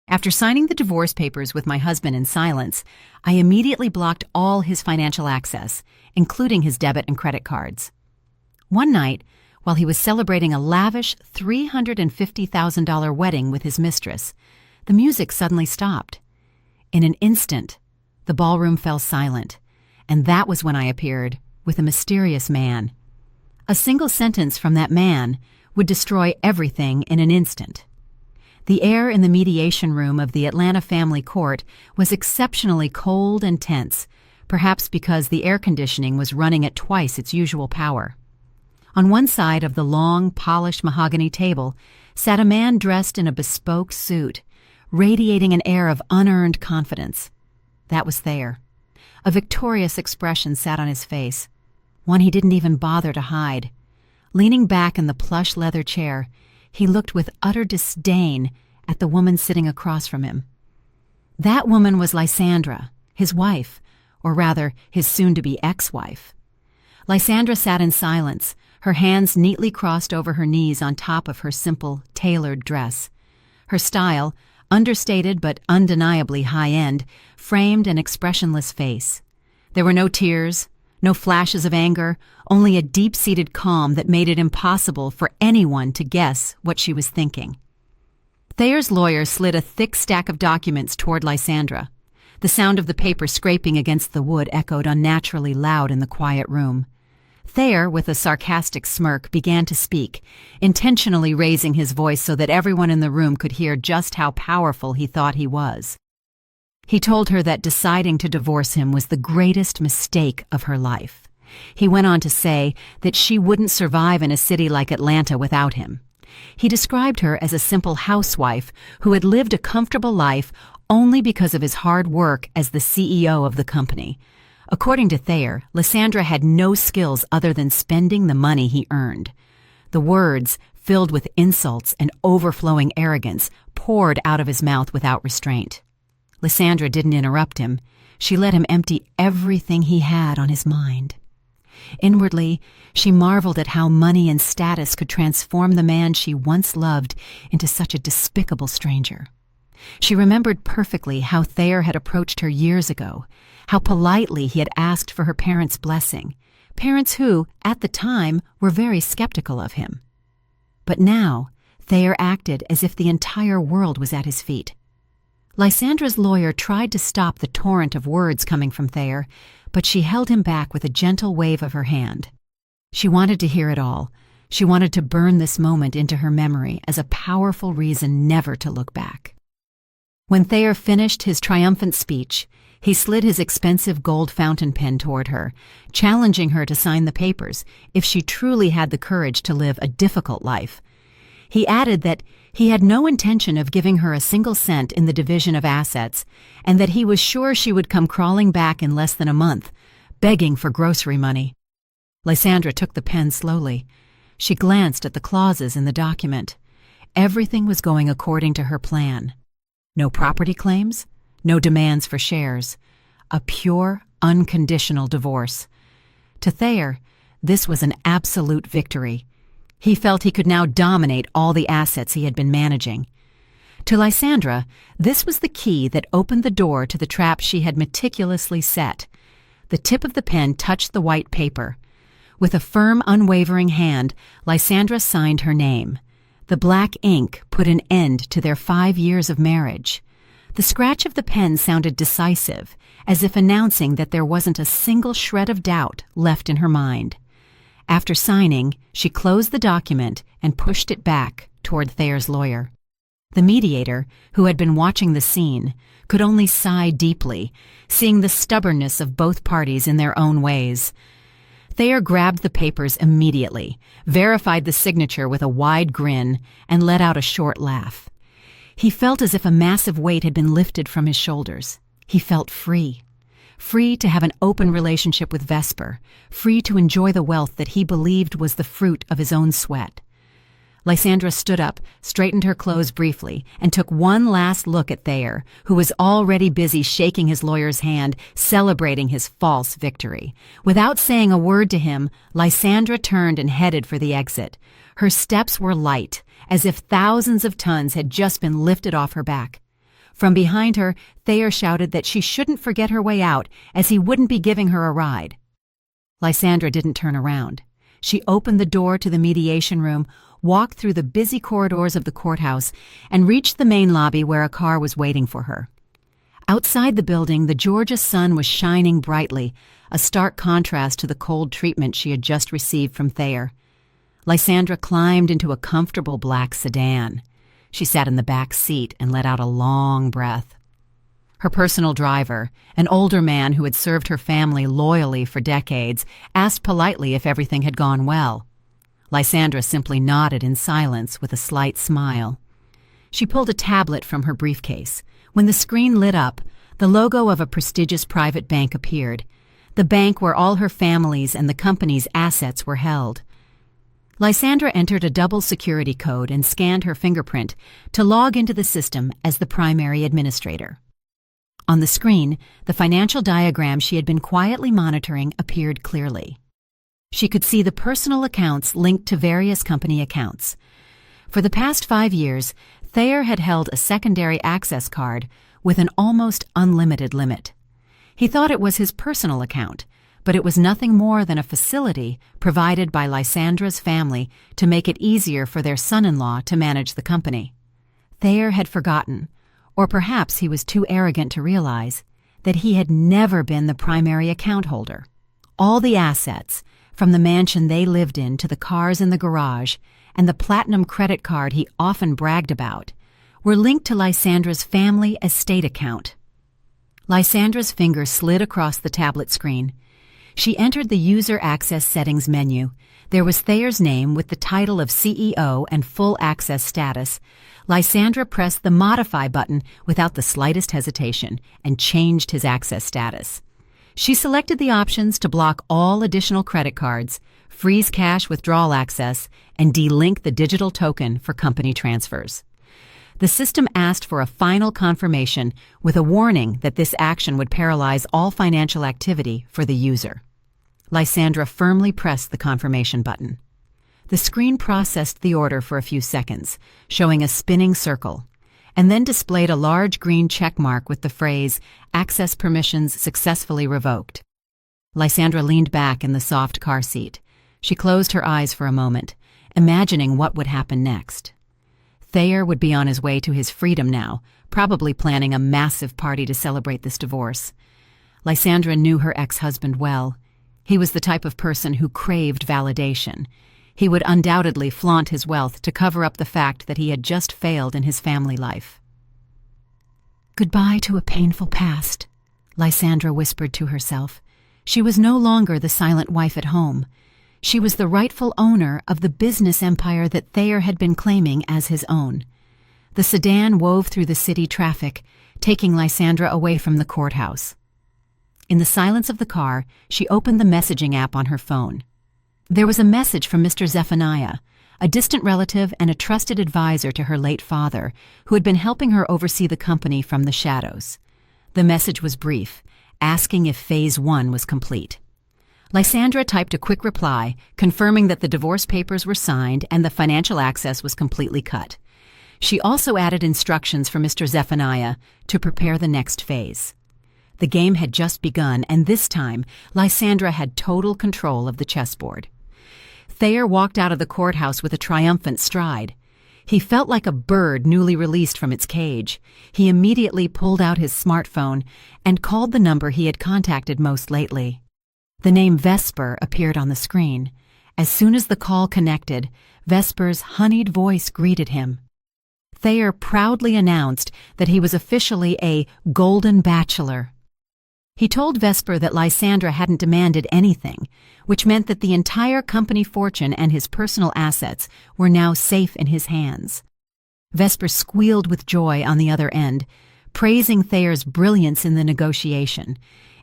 After signing the divorce papers with my husband in silence, I immediately blocked all his financial access, including his debit and credit cards. One night, while he was celebrating a lavish $350,000 wedding with his mistress, the music suddenly stopped. In an instant, the ballroom fell silent, and that was when I appeared with a mysterious man. A single sentence from that man would destroy everything in an instant. The air in the mediation room of the Atlanta family court was exceptionally cold and tense, perhaps because the air conditioning was running at twice its usual power. On one side of the long, polished mahogany table sat a man dressed in a bespoke suit, radiating an air of unearned confidence. That was Thayer. A victorious expression sat on his face, one he didn't even bother to hide. Leaning back in the plush leather chair, he looked with utter disdain at the woman sitting across from him. That woman was Lysandra, his wife, or rather, his soon-to-be ex-wife. Lysandra sat in silence, her hands neatly crossed over her knees on top of her simple, tailored dress. Her style, understated but undeniably high-end, framed an expressionless face. There were no tears, no flashes of anger, only a deep-seated calm that made it impossible for anyone to guess what she was thinking. Thayer's lawyer slid a thick stack of documents toward Lysandra. The sound of the paper scraping against the wood echoed unnaturally loud in the quiet room. Thayer, with a sarcastic smirk, began to speak, intentionally raising his voice so that everyone in the room could hear just how powerful he thought he was. He told her that deciding to divorce him was the greatest mistake of her life. He went on to say that she wouldn't survive in a city like Atlanta without him. He described her as a simple housewife who had lived a comfortable life only because of his hard work as the CEO of the company. According to Thayer, Lysandra had no skills other than spending the money he earned. The words, filled with insults and overflowing arrogance, poured out of his mouth without restraint. Lysandra didn't interrupt him. She let him empty everything he had on his mind. Inwardly, she marveled at how money and status could transform the man she once loved into such a despicable stranger. She remembered perfectly how Thayer had approached her years ago, how politely he had asked for her parents' blessing, parents who, at the time, were very skeptical of him. But now, Thayer acted as if the entire world was at his feet. Lysandra's lawyer tried to stop the torrent of words coming from Thayer, but she held him back with a gentle wave of her hand. She wanted to hear it all. She wanted to burn this moment into her memory as a powerful reason never to look back. When Thayer finished his triumphant speech, he slid his expensive gold fountain pen toward her, challenging her to sign the papers if she truly had the courage to live a difficult life. He added that he had no intention of giving her a single cent in the division of assets, and that he was sure she would come crawling back in less than a month, begging for grocery money. Lysandra took the pen slowly. She glanced at the clauses in the document. Everything was going according to her plan. No property claims, no demands for shares. A pure, unconditional divorce. To Thayer, this was an absolute victory. He felt he could now dominate all the assets he had been managing. To Lysandra, this was the key that opened the door to the trap she had meticulously set. The tip of the pen touched the white paper. With a firm, unwavering hand, Lysandra signed her name. The black ink put an end to their 5 years of marriage. The scratch of the pen sounded decisive, as if announcing that there wasn't a single shred of doubt left in her mind. After signing, she closed the document and pushed it back toward Thayer's lawyer. The mediator, who had been watching the scene, could only sigh deeply, seeing the stubbornness of both parties in their own ways. Thayer grabbed the papers immediately, verified the signature with a wide grin, and let out a short laugh. He felt as if a massive weight had been lifted from his shoulders. He felt free. Free to have an open relationship with Vesper, free to enjoy the wealth that he believed was the fruit of his own sweat. Lysandra stood up, straightened her clothes briefly, and took one last look at Thayer, who was already busy shaking his lawyer's hand, celebrating his false victory. Without saying a word to him, Lysandra turned and headed for the exit. Her steps were light, as if thousands of tons had just been lifted off her back. From behind her, Thayer shouted that she shouldn't forget her way out, as he wouldn't be giving her a ride. Lysandra didn't turn around. She opened the door to the mediation room, walked through the busy corridors of the courthouse, and reached the main lobby where a car was waiting for her. Outside the building, the Georgia sun was shining brightly, a stark contrast to the cold treatment she had just received from Thayer. Lysandra climbed into a comfortable black sedan. She sat in the back seat and let out a long breath. Her personal driver, an older man who had served her family loyally for decades, asked politely if everything had gone well. Lysandra simply nodded in silence with a slight smile. She pulled a tablet from her briefcase. When the screen lit up, the logo of a prestigious private bank appeared, the bank where all her family's and the company's assets were held. Lysandra entered a double security code and scanned her fingerprint to log into the system as the primary administrator. On the screen, the financial diagram she had been quietly monitoring appeared clearly. She could see the personal accounts linked to various company accounts. For the past 5 years, Thayer had held a secondary access card with an almost unlimited limit. He thought it was his personal account, but it was nothing more than a facility provided by Lysandra's family to make it easier for their son-in-law to manage the company. Thayer had forgotten, or perhaps he was too arrogant to realize, that he had never been the primary account holder. All the assets, from the mansion they lived in to the cars in the garage and the platinum credit card he often bragged about, were linked to Lysandra's family estate account. Lysandra's finger slid across the tablet screen. She entered the User Access Settings menu. There was Thayer's name with the title of CEO and full access status. Lysandra pressed the Modify button without the slightest hesitation and changed his access status. She selected the options to block all additional credit cards, freeze cash withdrawal access, and delink the digital token for company transfers. The system asked for a final confirmation with a warning that this action would paralyze all financial activity for the user. Lysandra firmly pressed the confirmation button. The screen processed the order for a few seconds, showing a spinning circle, and then displayed a large green check mark with the phrase, "Access permissions successfully revoked." Lysandra leaned back in the soft car seat. She closed her eyes for a moment, imagining what would happen next. Thayer would be on his way to his freedom now, probably planning a massive party to celebrate this divorce. Lysandra knew her ex-husband well. He was the type of person who craved validation. He would undoubtedly flaunt his wealth to cover up the fact that he had just failed in his family life. "Goodbye to a painful past," Lysandra whispered to herself. She was no longer the silent wife at home. She was the rightful owner of the business empire that Thayer had been claiming as his own. The sedan wove through the city traffic, taking Lysandra away from the courthouse. In the silence of the car, she opened the messaging app on her phone. There was a message from Mr. Zephaniah, a distant relative and a trusted advisor to her late father, who had been helping her oversee the company from the shadows. The message was brief, asking if Phase 1 was complete. Lysandra typed a quick reply, confirming that the divorce papers were signed and the financial access was completely cut. She also added instructions for Mr. Zephaniah to prepare the next phase. The game had just begun, and this time, Lysandra had total control of the chessboard. Thayer walked out of the courthouse with a triumphant stride. He felt like a bird newly released from its cage. He immediately pulled out his smartphone and called the number he had contacted most lately. The name Vesper appeared on the screen. As soon as the call connected, Vesper's honeyed voice greeted him. Thayer proudly announced that he was officially a golden bachelor. He told Vesper that Lysandra hadn't demanded anything, which meant that the entire company fortune and his personal assets were now safe in his hands. Vesper squealed with joy on the other end, praising Thayer's brilliance in the negotiation.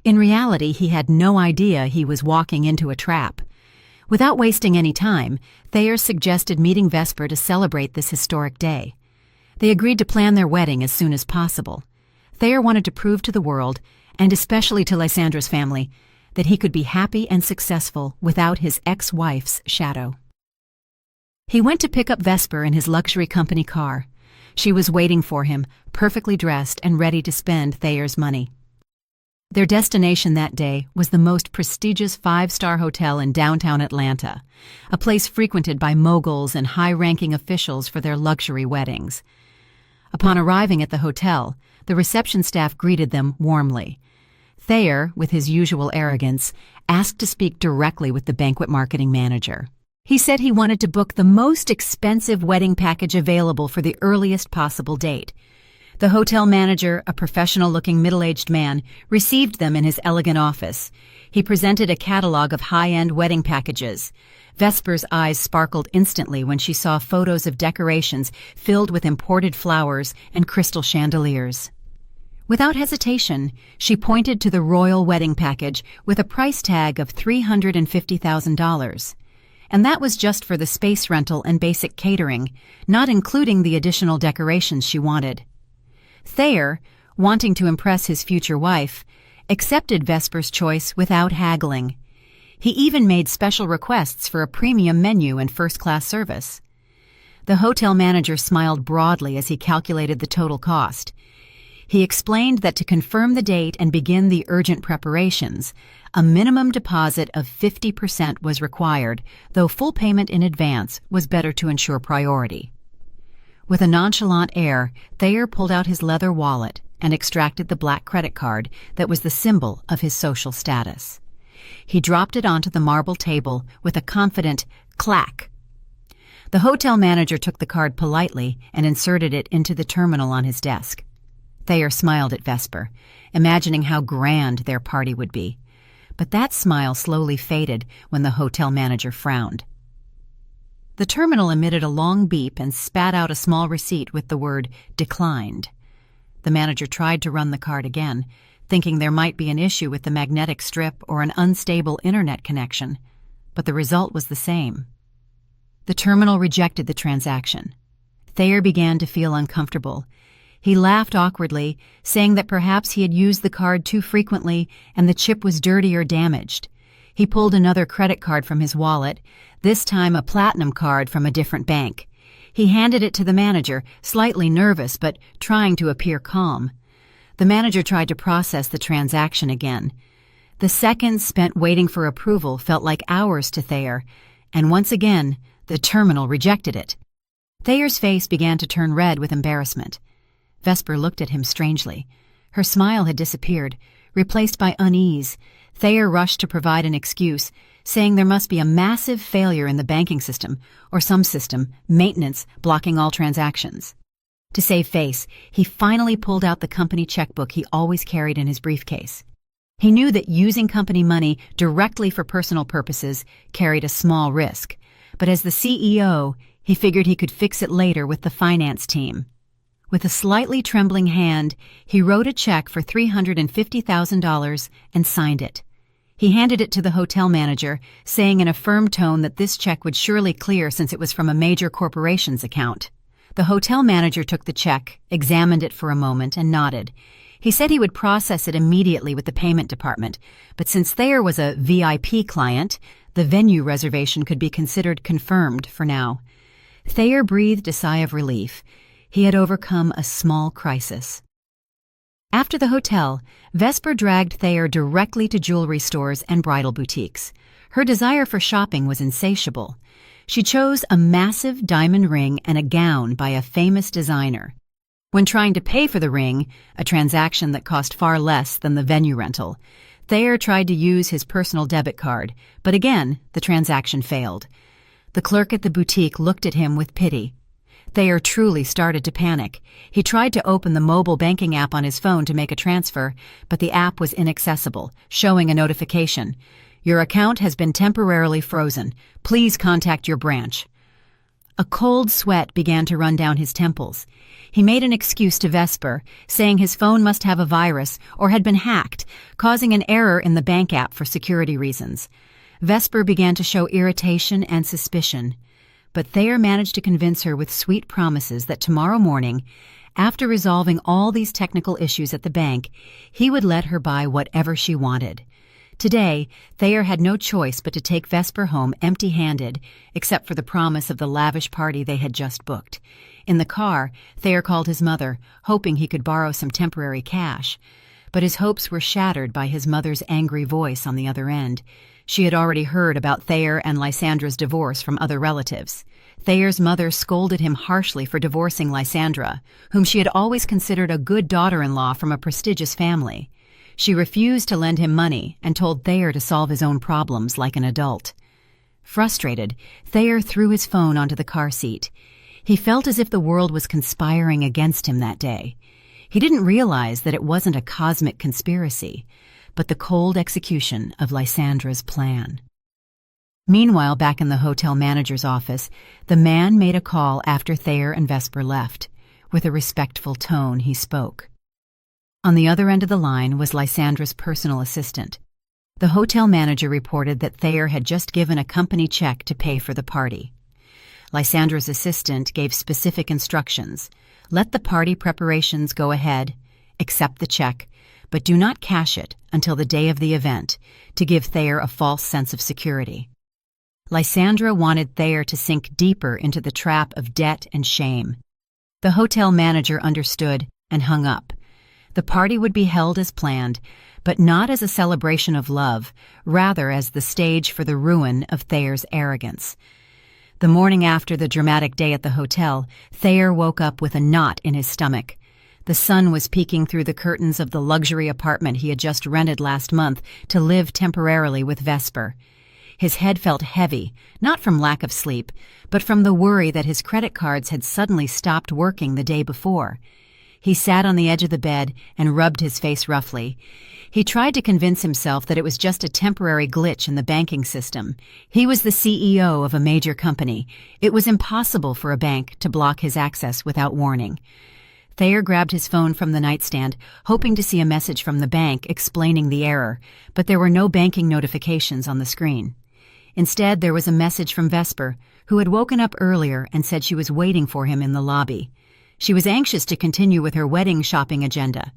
In reality, he had no idea he was walking into a trap. Without wasting any time, Thayer suggested meeting Vesper to celebrate this historic day. They agreed to plan their wedding as soon as possible. Thayer wanted to prove to the world, and especially to Lysandra's family, that he could be happy and successful without his ex-wife's shadow. He went to pick up Vesper in his luxury company car. She was waiting for him, perfectly dressed and ready to spend Thayer's money. Their destination that day was the most prestigious five-star hotel in downtown Atlanta, a place frequented by moguls and high-ranking officials for their luxury weddings. Upon arriving at the hotel, the reception staff greeted them warmly. Thayer, with his usual arrogance, asked to speak directly with the banquet marketing manager. He said he wanted to book the most expensive wedding package available for the earliest possible date. The hotel manager, a professional-looking middle-aged man, received them in his elegant office. He presented a catalog of high-end wedding packages. Vesper's eyes sparkled instantly when she saw photos of decorations filled with imported flowers and crystal chandeliers. Without hesitation, she pointed to the royal wedding package with a price tag of $350,000. And that was just for the space rental and basic catering, not including the additional decorations she wanted. Thayer, wanting to impress his future wife, accepted Vesper's choice without haggling. He even made special requests for a premium menu and first-class service. The hotel manager smiled broadly as he calculated the total cost. He explained that to confirm the date and begin the urgent preparations, a minimum deposit of 50% was required, though full payment in advance was better to ensure priority. With a nonchalant air, Thayer pulled out his leather wallet and extracted the black credit card that was the symbol of his social status. He dropped it onto the marble table with a confident clack. The hotel manager took the card politely and inserted it into the terminal on his desk. Thayer smiled at Vesper, imagining how grand their party would be. But that smile slowly faded when the hotel manager frowned. The terminal emitted a long beep and spat out a small receipt with the word declined. The manager tried to run the card again, thinking there might be an issue with the magnetic strip or an unstable internet connection, but the result was the same. The terminal rejected the transaction. Thayer began to feel uncomfortable. He laughed awkwardly, saying that perhaps he had used the card too frequently and the chip was dirty or damaged. He pulled another credit card from his wallet, this time a platinum card from a different bank. He handed it to the manager, slightly nervous but trying to appear calm. The manager tried to process the transaction again. The seconds spent waiting for approval felt like hours to Thayer, and once again, the terminal rejected it. Thayer's face began to turn red with embarrassment. Vesper looked at him strangely. Her smile had disappeared, replaced by unease. Thayer rushed to provide an excuse, saying there must be a massive failure in the banking system, or some system, maintenance, blocking all transactions. To save face, he finally pulled out the company checkbook he always carried in his briefcase. He knew that using company money directly for personal purposes carried a small risk, but as the CEO, he figured he could fix it later with the finance team. With a slightly trembling hand, he wrote a check for $350,000 and signed it. He handed it to the hotel manager, saying in a firm tone that this check would surely clear since it was from a major corporation's account. The hotel manager took the check, examined it for a moment, and nodded. He said he would process it immediately with the payment department, but since Thayer was a VIP client, the venue reservation could be considered confirmed for now. Thayer breathed a sigh of relief. He had overcome a small crisis. After the hotel, Vesper dragged Thayer directly to jewelry stores and bridal boutiques. Her desire for shopping was insatiable. She chose a massive diamond ring and a gown by a famous designer. When trying to pay for the ring, a transaction that cost far less than the venue rental, Thayer tried to use his personal debit card, but again, the transaction failed. The clerk at the boutique looked at him with pity. Thayer truly started to panic. He tried to open the mobile banking app on his phone to make a transfer, but the app was inaccessible, showing a notification. Your account has been temporarily frozen. Please contact your branch. A cold sweat began to run down his temples. He made an excuse to Vesper, saying his phone must have a virus or had been hacked, causing an error in the bank app for security reasons. Vesper began to show irritation and suspicion. But Thayer managed to convince her with sweet promises that tomorrow morning, after resolving all these technical issues at the bank, he would let her buy whatever she wanted. Today, Thayer had no choice but to take Vesper home empty-handed, except for the promise of the lavish party they had just booked. In the car, Thayer called his mother, hoping he could borrow some temporary cash. But his hopes were shattered by his mother's angry voice on the other end. She had already heard about Thayer and Lysandra's divorce from other relatives. Thayer's mother scolded him harshly for divorcing Lysandra, whom she had always considered a good daughter-in-law from a prestigious family. She refused to lend him money and told Thayer to solve his own problems like an adult. Frustrated, Thayer threw his phone onto the car seat. He felt as if the world was conspiring against him that day. He didn't realize that it wasn't a cosmic conspiracy, but the cold execution of Lysandra's plan. Meanwhile, back in the hotel manager's office, the man made a call after Thayer and Vesper left. With a respectful tone, he spoke. On the other end of the line was Lysandra's personal assistant. The hotel manager reported that Thayer had just given a company check to pay for the party. Lysandra's assistant gave specific instructions. Let the party preparations go ahead, accept the check, but do not cash it until the day of the event, to give Thayer a false sense of security. Lysandra wanted Thayer to sink deeper into the trap of debt and shame. The hotel manager understood and hung up. The party would be held as planned, but not as a celebration of love, rather as the stage for the ruin of Thayer's arrogance. The morning after the dramatic day at the hotel, Thayer woke up with a knot in his stomach. The sun was peeking through the curtains of the luxury apartment he had just rented last month to live temporarily with Vesper. His head felt heavy, not from lack of sleep, but from the worry that his credit cards had suddenly stopped working the day before. He sat on the edge of the bed and rubbed his face roughly. He tried to convince himself that it was just a temporary glitch in the banking system. He was the CEO of a major company. It was impossible for a bank to block his access without warning. Thayer grabbed his phone from the nightstand, hoping to see a message from the bank explaining the error, but there were no banking notifications on the screen. Instead, there was a message from Vesper, who had woken up earlier and said she was waiting for him in the lobby. She was anxious to continue with her wedding shopping agenda.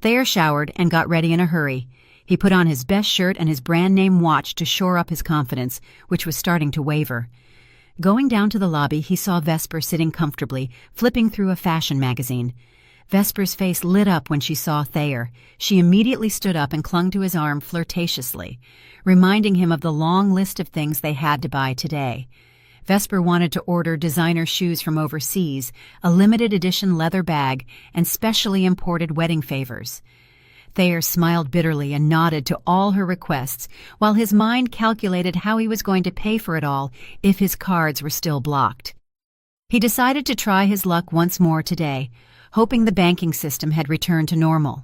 Thayer showered and got ready in a hurry. He put on his best shirt and his brand-name watch to shore up his confidence, which was starting to waver. Going down to the lobby, he saw Vesper sitting comfortably, flipping through a fashion magazine. Vesper's face lit up when she saw Thayer. She immediately stood up and clung to his arm flirtatiously, reminding him of the long list of things they had to buy today. Vesper wanted to order designer shoes from overseas, a limited edition leather bag, and specially imported wedding favors. Thayer smiled bitterly and nodded to all her requests, while his mind calculated how he was going to pay for it all if his cards were still blocked. He decided to try his luck once more today, hoping the banking system had returned to normal.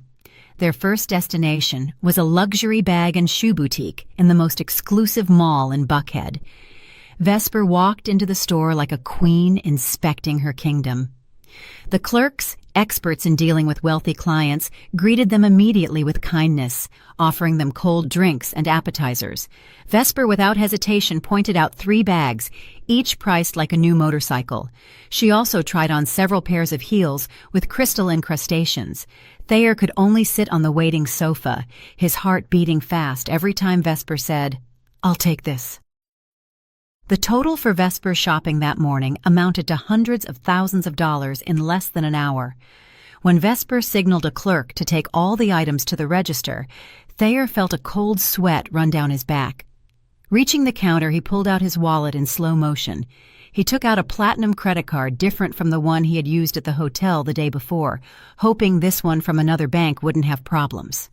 Their first destination was a luxury bag and shoe boutique in the most exclusive mall in Buckhead. Vesper walked into the store like a queen inspecting her kingdom. The clerks, experts in dealing with wealthy clients, greeted them immediately with kindness, offering them cold drinks and appetizers. Vesper, without hesitation, pointed out 3 bags, each priced like a new motorcycle. She also tried on several pairs of heels with crystal incrustations. Thayer could only sit on the waiting sofa, his heart beating fast every time Vesper said, "I'll take this." The total for Vesper's shopping that morning amounted to hundreds of thousands of dollars in less than an hour. When Vesper signaled a clerk to take all the items to the register, Thayer felt a cold sweat run down his back. Reaching the counter, he pulled out his wallet in slow motion. He took out a platinum credit card different from the one he had used at the hotel the day before, hoping this one from another bank wouldn't have problems.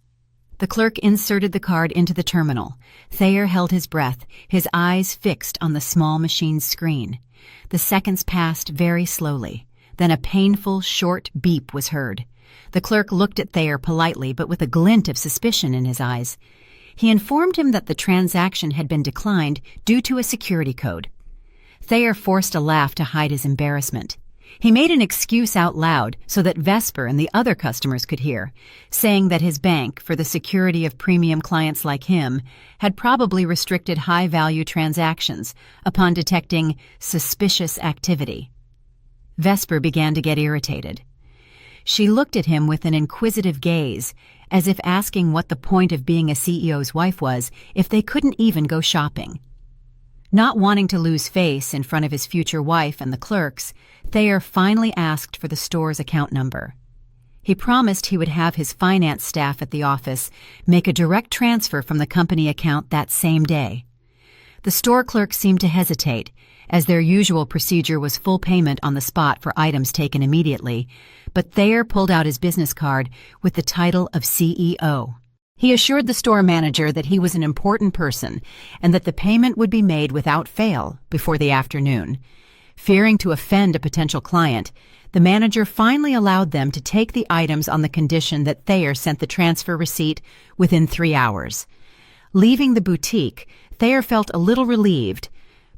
The clerk inserted the card into the terminal. Thayer held his breath, his eyes fixed on the small machine's screen. The seconds passed very slowly. Then a painful, short beep was heard. The clerk looked at Thayer politely, but with a glint of suspicion in his eyes. He informed him that the transaction had been declined due to a security code. Thayer forced a laugh to hide his embarrassment. He made an excuse out loud so that Vesper and the other customers could hear, saying that his bank, for the security of premium clients like him, had probably restricted high-value transactions upon detecting suspicious activity. Vesper began to get irritated. She looked at him with an inquisitive gaze, as if asking what the point of being a CEO's wife was if they couldn't even go shopping. Not wanting to lose face in front of his future wife and the clerks, Thayer finally asked for the store's account number. He promised he would have his finance staff at the office make a direct transfer from the company account that same day. The store clerk seemed to hesitate, as their usual procedure was full payment on the spot for items taken immediately, but Thayer pulled out his business card with the title of CEO. He assured the store manager that he was an important person and that the payment would be made without fail before the afternoon. Fearing to offend a potential client, the manager finally allowed them to take the items on the condition that Thayer sent the transfer receipt within 3 hours. Leaving the boutique, Thayer felt a little relieved,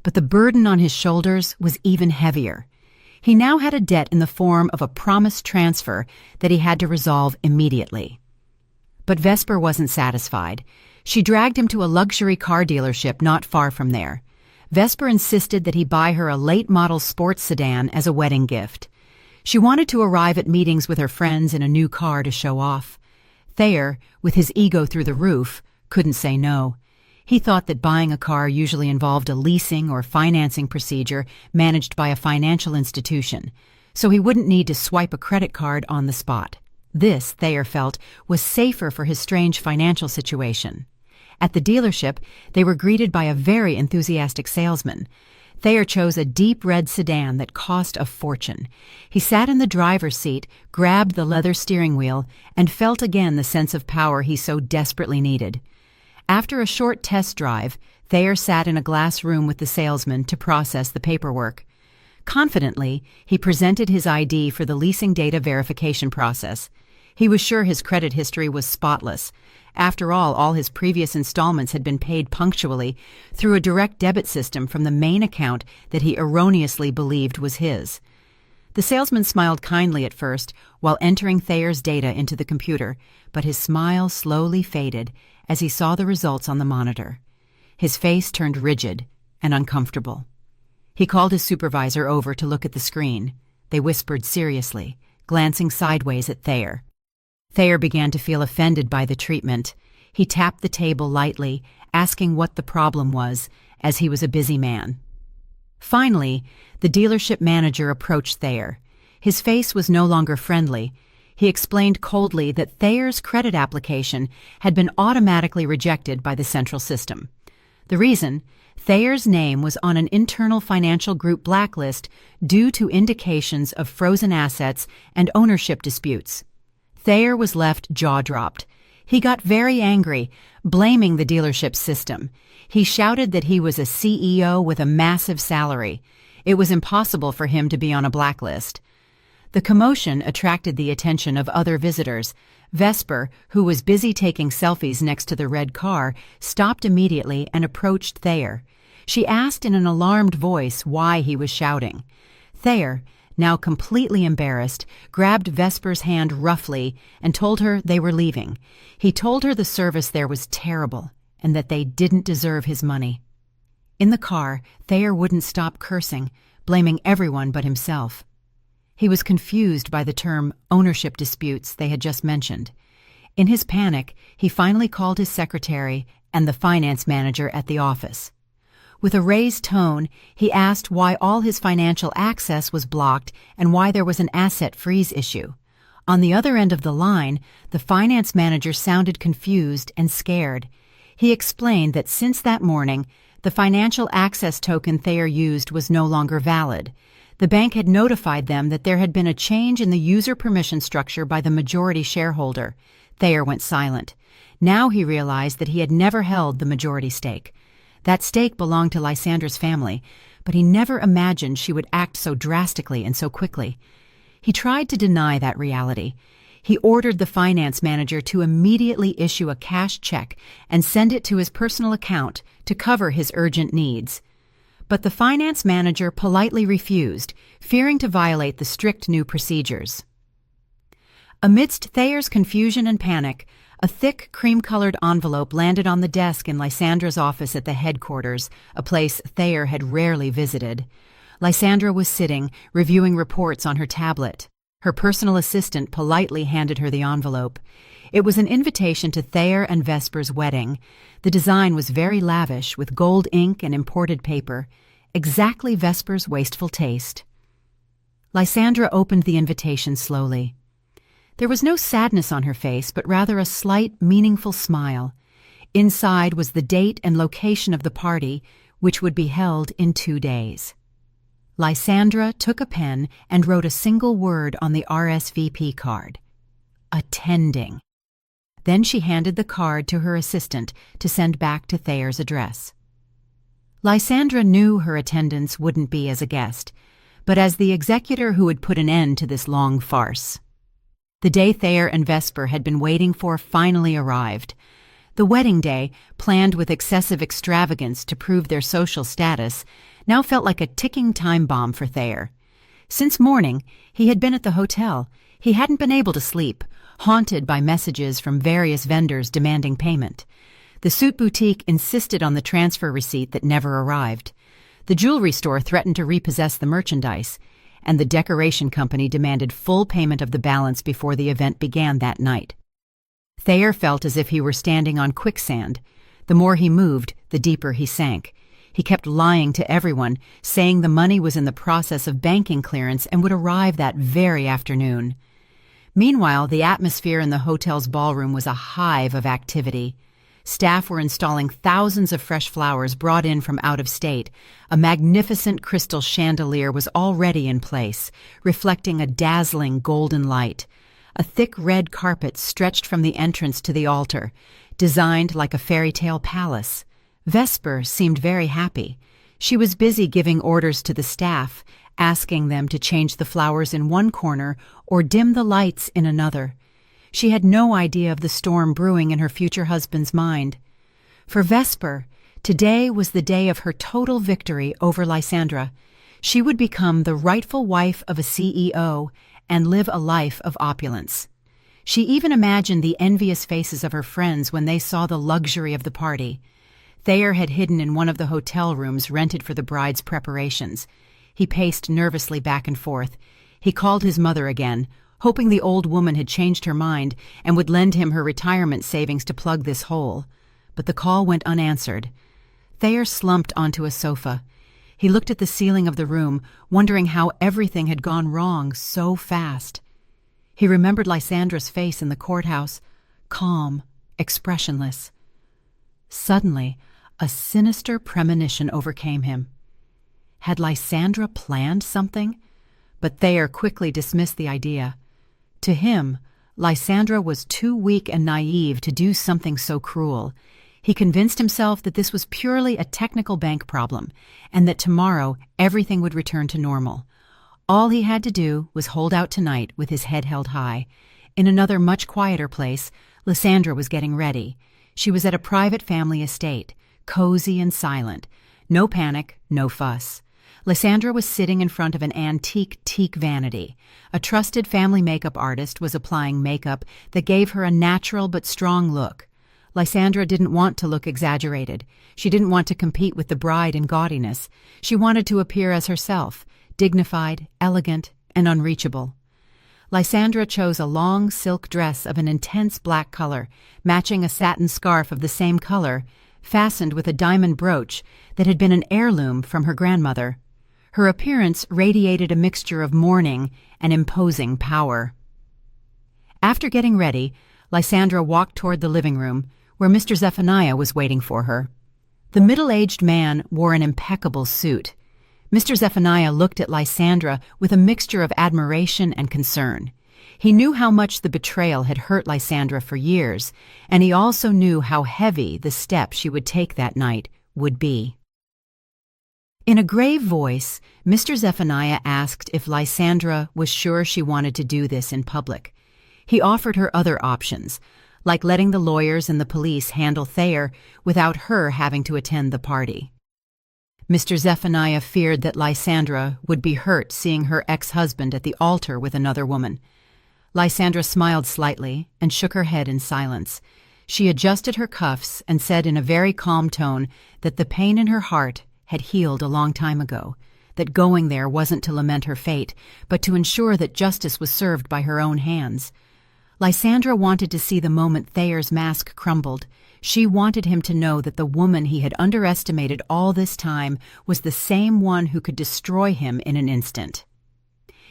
but the burden on his shoulders was even heavier. He now had a debt in the form of a promised transfer that he had to resolve immediately. But Vesper wasn't satisfied. She dragged him to a luxury car dealership not far from there. Vesper insisted that he buy her a late-model sports sedan as a wedding gift. She wanted to arrive at meetings with her friends in a new car to show off. Thayer, with his ego through the roof, couldn't say no. He thought that buying a car usually involved a leasing or financing procedure managed by a financial institution, so he wouldn't need to swipe a credit card on the spot. This, Thayer felt, was safer for his strange financial situation. At the dealership, they were greeted by a very enthusiastic salesman. Thayer chose a deep red sedan that cost a fortune. He sat in the driver's seat, grabbed the leather steering wheel, and felt again the sense of power he so desperately needed. After a short test drive, Thayer sat in a glass room with the salesman to process the paperwork. Confidently, he presented his ID for the leasing data verification process. He was sure his credit history was spotless. After all his previous installments had been paid punctually through a direct debit system from the main account that he erroneously believed was his. The salesman smiled kindly at first while entering Thayer's data into the computer, but his smile slowly faded as he saw the results on the monitor. His face turned rigid and uncomfortable. He called his supervisor over to look at the screen. They whispered seriously, glancing sideways at Thayer. Thayer began to feel offended by the treatment. He tapped the table lightly, asking what the problem was, as he was a busy man. Finally, the dealership manager approached Thayer. His face was no longer friendly. He explained coldly that Thayer's credit application had been automatically rejected by the central system. The reason? Thayer's name was on an internal financial group blacklist due to indications of frozen assets and ownership disputes. Thayer was left jaw-dropped. He got very angry, blaming the dealership's system. He shouted that he was a CEO with a massive salary. It was impossible for him to be on a blacklist. The commotion attracted the attention of other visitors. Vesper, who was busy taking selfies next to the red car, stopped immediately and approached Thayer. She asked in an alarmed voice why he was shouting. Thayer, now completely embarrassed, grabbed Vesper's hand roughly and told her they were leaving. He told her the service there was terrible and that they didn't deserve his money. In the car, Thayer wouldn't stop cursing, blaming everyone but himself. He was confused by the term ownership disputes they had just mentioned. In his panic, he finally called his secretary and the finance manager at the office. With a raised tone, he asked why all his financial access was blocked and why there was an asset freeze issue. On the other end of the line, the finance manager sounded confused and scared. He explained that since that morning, the financial access token Thayer used was no longer valid. The bank had notified them that there had been a change in the user permission structure by the majority shareholder. Thayer went silent. Now he realized that he had never held the majority stake. That stake belonged to Lysandra's family, but he never imagined she would act so drastically and so quickly. He tried to deny that reality. He ordered the finance manager to immediately issue a cash check and send it to his personal account to cover his urgent needs. But the finance manager politely refused, fearing to violate the strict new procedures. Amidst Thayer's confusion and panic, a thick, cream-colored envelope landed on the desk in Lysandra's office at the headquarters, a place Thayer had rarely visited. Lysandra was sitting, reviewing reports on her tablet. Her personal assistant politely handed her the envelope. It was an invitation to Thayer and Vesper's wedding. The design was very lavish, with gold ink and imported paper, exactly Vesper's wasteful taste. Lysandra opened the invitation slowly. There was no sadness on her face, but rather a slight, meaningful smile. Inside was the date and location of the party, which would be held in 2 days. Lysandra took a pen and wrote a single word on the RSVP card: attending. Then she handed the card to her assistant to send back to Thayer's address. Lysandra knew her attendance wouldn't be as a guest, but as the executor who would put an end to this long farce. The day Thayer and Vesper had been waiting for finally arrived. The wedding day, planned with excessive extravagance to prove their social status, now felt like a ticking time bomb for Thayer. Since morning, he had been at the hotel. He hadn't been able to sleep, haunted by messages from various vendors demanding payment. The suit boutique insisted on the transfer receipt that never arrived. The jewelry store threatened to repossess the merchandise, and the decoration company demanded full payment of the balance before the event began that night. Thayer felt as if he were standing on quicksand. The more he moved, the deeper he sank. He kept lying to everyone, saying the money was in the process of banking clearance and would arrive that very afternoon. Meanwhile, the atmosphere in the hotel's ballroom was a hive of activity. Staff were installing thousands of fresh flowers brought in from out of state. A magnificent crystal chandelier was already in place, reflecting a dazzling golden light. A thick red carpet stretched from the entrance to the altar, designed like a fairy tale palace. Vesper seemed very happy. She was busy giving orders to the staff, asking them to change the flowers in one corner or dim the lights in another. She had no idea of the storm brewing in her future husband's mind. For Vesper, today was the day of her total victory over Lysandra. She would become the rightful wife of a CEO and live a life of opulence. She even imagined the envious faces of her friends when they saw the luxury of the party. Thayer had hidden in one of the hotel rooms rented for the bride's preparations. He paced nervously back and forth. He called his mother again, hoping the old woman had changed her mind and would lend him her retirement savings to plug this hole. But the call went unanswered. Thayer slumped onto a sofa. He looked at the ceiling of the room, wondering how everything had gone wrong so fast. He remembered Lysandra's face in the courthouse, calm, expressionless. Suddenly, a sinister premonition overcame him. Had Lysandra planned something? But Thayer quickly dismissed the idea. To him, Lysandra was too weak and naive to do something so cruel. He convinced himself that this was purely a technical bank problem, and that tomorrow everything would return to normal. All he had to do was hold out tonight with his head held high. In another much quieter place, Lysandra was getting ready. She was at a private family estate, cozy and silent. No panic, no fuss. Lysandra was sitting in front of an antique teak vanity. A trusted family makeup artist was applying makeup that gave her a natural but strong look. Lysandra didn't want to look exaggerated. She didn't want to compete with the bride in gaudiness. She wanted to appear as herself, dignified, elegant, and unreachable. Lysandra chose a long silk dress of an intense black color, matching a satin scarf of the same color, fastened with a diamond brooch that had been an heirloom from her grandmother. Her appearance radiated a mixture of mourning and imposing power. After getting ready, Lysandra walked toward the living room, where Mr. Zephaniah was waiting for her. The middle-aged man wore an impeccable suit. Mr. Zephaniah looked at Lysandra with a mixture of admiration and concern. He knew how much the betrayal had hurt Lysandra for years, and he also knew how heavy the step she would take that night would be. In a grave voice, Mr. Zephaniah asked if Lysandra was sure she wanted to do this in public. He offered her other options, like letting the lawyers and the police handle Thayer without her having to attend the party. Mr. Zephaniah feared that Lysandra would be hurt seeing her ex-husband at the altar with another woman. Lysandra smiled slightly and shook her head in silence. She adjusted her cuffs and said in a very calm tone that the pain in her heart had healed a long time ago, that going there wasn't to lament her fate, but to ensure that justice was served by her own hands. Lysandra wanted to see the moment Thayer's mask crumbled. She wanted him to know that the woman he had underestimated all this time was the same one who could destroy him in an instant.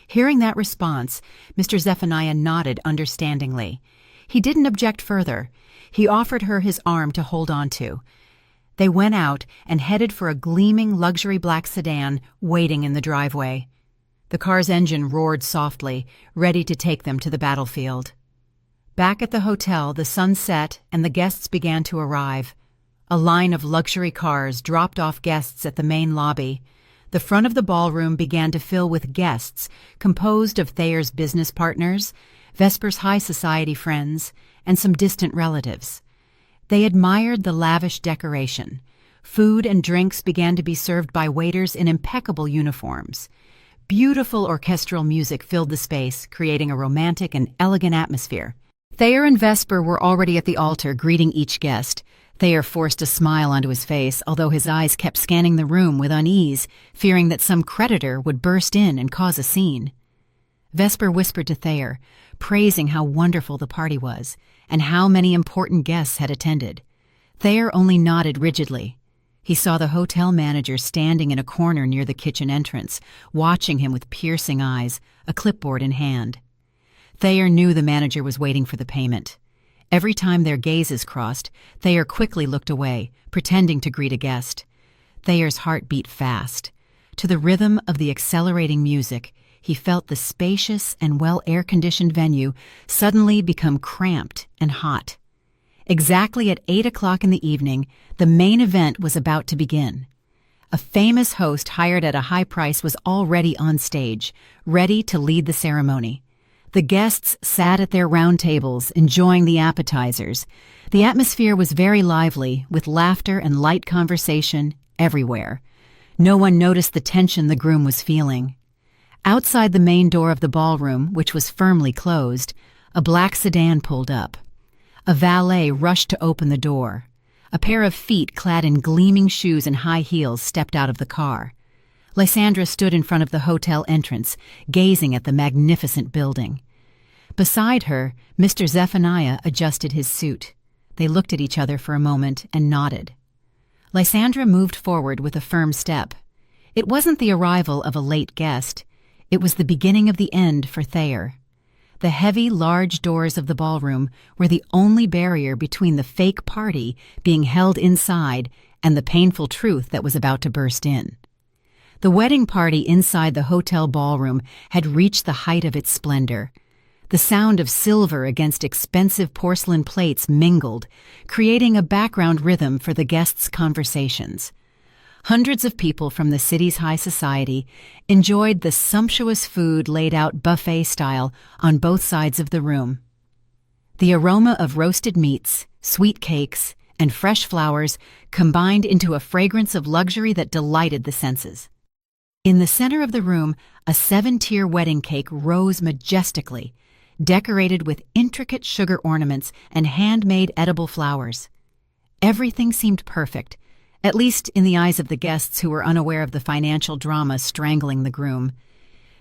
Hearing that response, Mr. Zephaniah nodded understandingly. He didn't object further. He offered her his arm to hold on to. They went out and headed for a gleaming luxury black sedan waiting in the driveway. The car's engine roared softly, ready to take them to the battlefield. Back at the hotel, the sun set and the guests began to arrive. A line of luxury cars dropped off guests at the main lobby. The front of the ballroom began to fill with guests composed of Thayer's business partners, Vesper's high society friends, and some distant relatives. They admired the lavish decoration. Food and drinks began to be served by waiters in impeccable uniforms. Beautiful orchestral music filled the space, creating a romantic and elegant atmosphere. Thayer and Vesper were already at the altar, greeting each guest. Thayer forced a smile onto his face, although his eyes kept scanning the room with unease, fearing that some creditor would burst in and cause a scene. Vesper whispered to Thayer, praising how wonderful the party was, and how many important guests had attended. Thayer only nodded rigidly. He saw the hotel manager standing in a corner near the kitchen entrance, watching him with piercing eyes, a clipboard in hand. Thayer knew the manager was waiting for the payment. Every time their gazes crossed, Thayer quickly looked away, pretending to greet a guest. Thayer's heart beat fast. To the rhythm of the accelerating music, he felt the spacious and well-air-conditioned venue suddenly become cramped and hot. Exactly at 8 o'clock in the evening, the main event was about to begin. A famous host hired at a high price was already on stage, ready to lead the ceremony. The guests sat at their round tables, enjoying the appetizers. The atmosphere was very lively, with laughter and light conversation everywhere. No one noticed the tension the groom was feeling. Outside the main door of the ballroom, which was firmly closed, a black sedan pulled up. A valet rushed to open the door. A pair of feet clad in gleaming shoes and high heels stepped out of the car. Lysandra stood in front of the hotel entrance, gazing at the magnificent building. Beside her, Mr. Zephaniah adjusted his suit. They looked at each other for a moment and nodded. Lysandra moved forward with a firm step. It wasn't the arrival of a late guest. It was the beginning of the end for Thayer. The heavy, large doors of the ballroom were the only barrier between the fake party being held inside and the painful truth that was about to burst in. The wedding party inside the hotel ballroom had reached the height of its splendor. The sound of silver against expensive porcelain plates mingled, creating a background rhythm for the guests' conversations. Hundreds of people from the city's high society enjoyed the sumptuous food laid out buffet style on both sides of the room. The aroma of roasted meats, sweet cakes, and fresh flowers combined into a fragrance of luxury that delighted the senses. In the center of the room, a 7-tier wedding cake rose majestically, decorated with intricate sugar ornaments and handmade edible flowers. Everything seemed perfect, at least in the eyes of the guests who were unaware of the financial drama strangling the groom.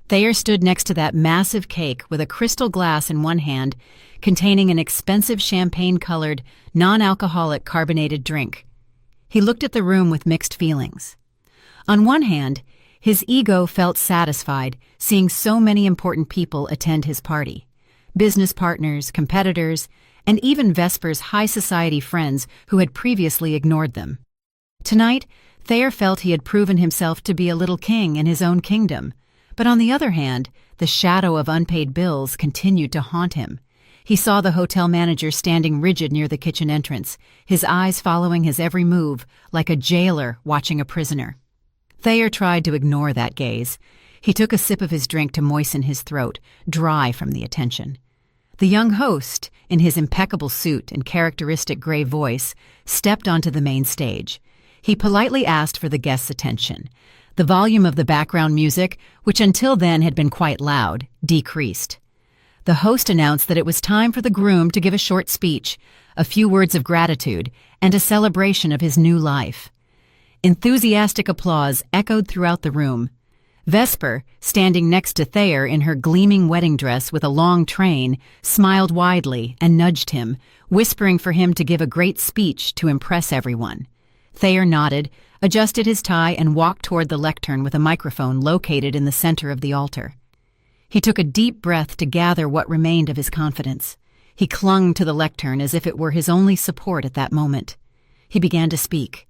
Thayer stood next to that massive cake with a crystal glass in one hand containing an expensive champagne-colored, non-alcoholic carbonated drink. He looked at the room with mixed feelings. On one hand, his ego felt satisfied seeing so many important people attend his party. Business partners, competitors, and even Vesper's high society friends who had previously ignored them. Tonight, Thayer felt he had proven himself to be a little king in his own kingdom. But on the other hand, the shadow of unpaid bills continued to haunt him. He saw the hotel manager standing rigid near the kitchen entrance, his eyes following his every move, like a jailer watching a prisoner. Thayer tried to ignore that gaze. He took a sip of his drink to moisten his throat, dry from the attention. The young host, in his impeccable suit and characteristic gray voice, stepped onto the main stage. He politely asked for the guests' attention. The volume of the background music, which until then had been quite loud, decreased. The host announced that it was time for the groom to give a short speech, a few words of gratitude, and a celebration of his new life. Enthusiastic applause echoed throughout the room. Vesper, standing next to Thayer in her gleaming wedding dress with a long train, smiled widely and nudged him, whispering for him to give a great speech to impress everyone. Thayer nodded, adjusted his tie, and walked toward the lectern with a microphone located in the center of the altar. He took a deep breath to gather what remained of his confidence. He clung to the lectern as if it were his only support at that moment. He began to speak.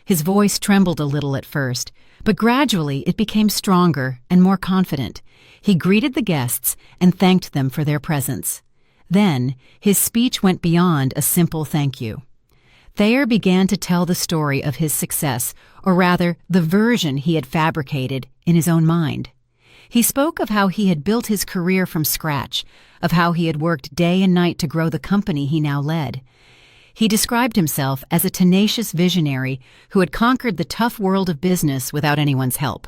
His voice trembled a little at first, but gradually it became stronger and more confident. He greeted the guests and thanked them for their presence. Then, his speech went beyond a simple thank you. Thayer began to tell the story of his success, or rather, the version he had fabricated in his own mind. He spoke of how he had built his career from scratch, of how he had worked day and night to grow the company he now led. He described himself as a tenacious visionary who had conquered the tough world of business without anyone's help.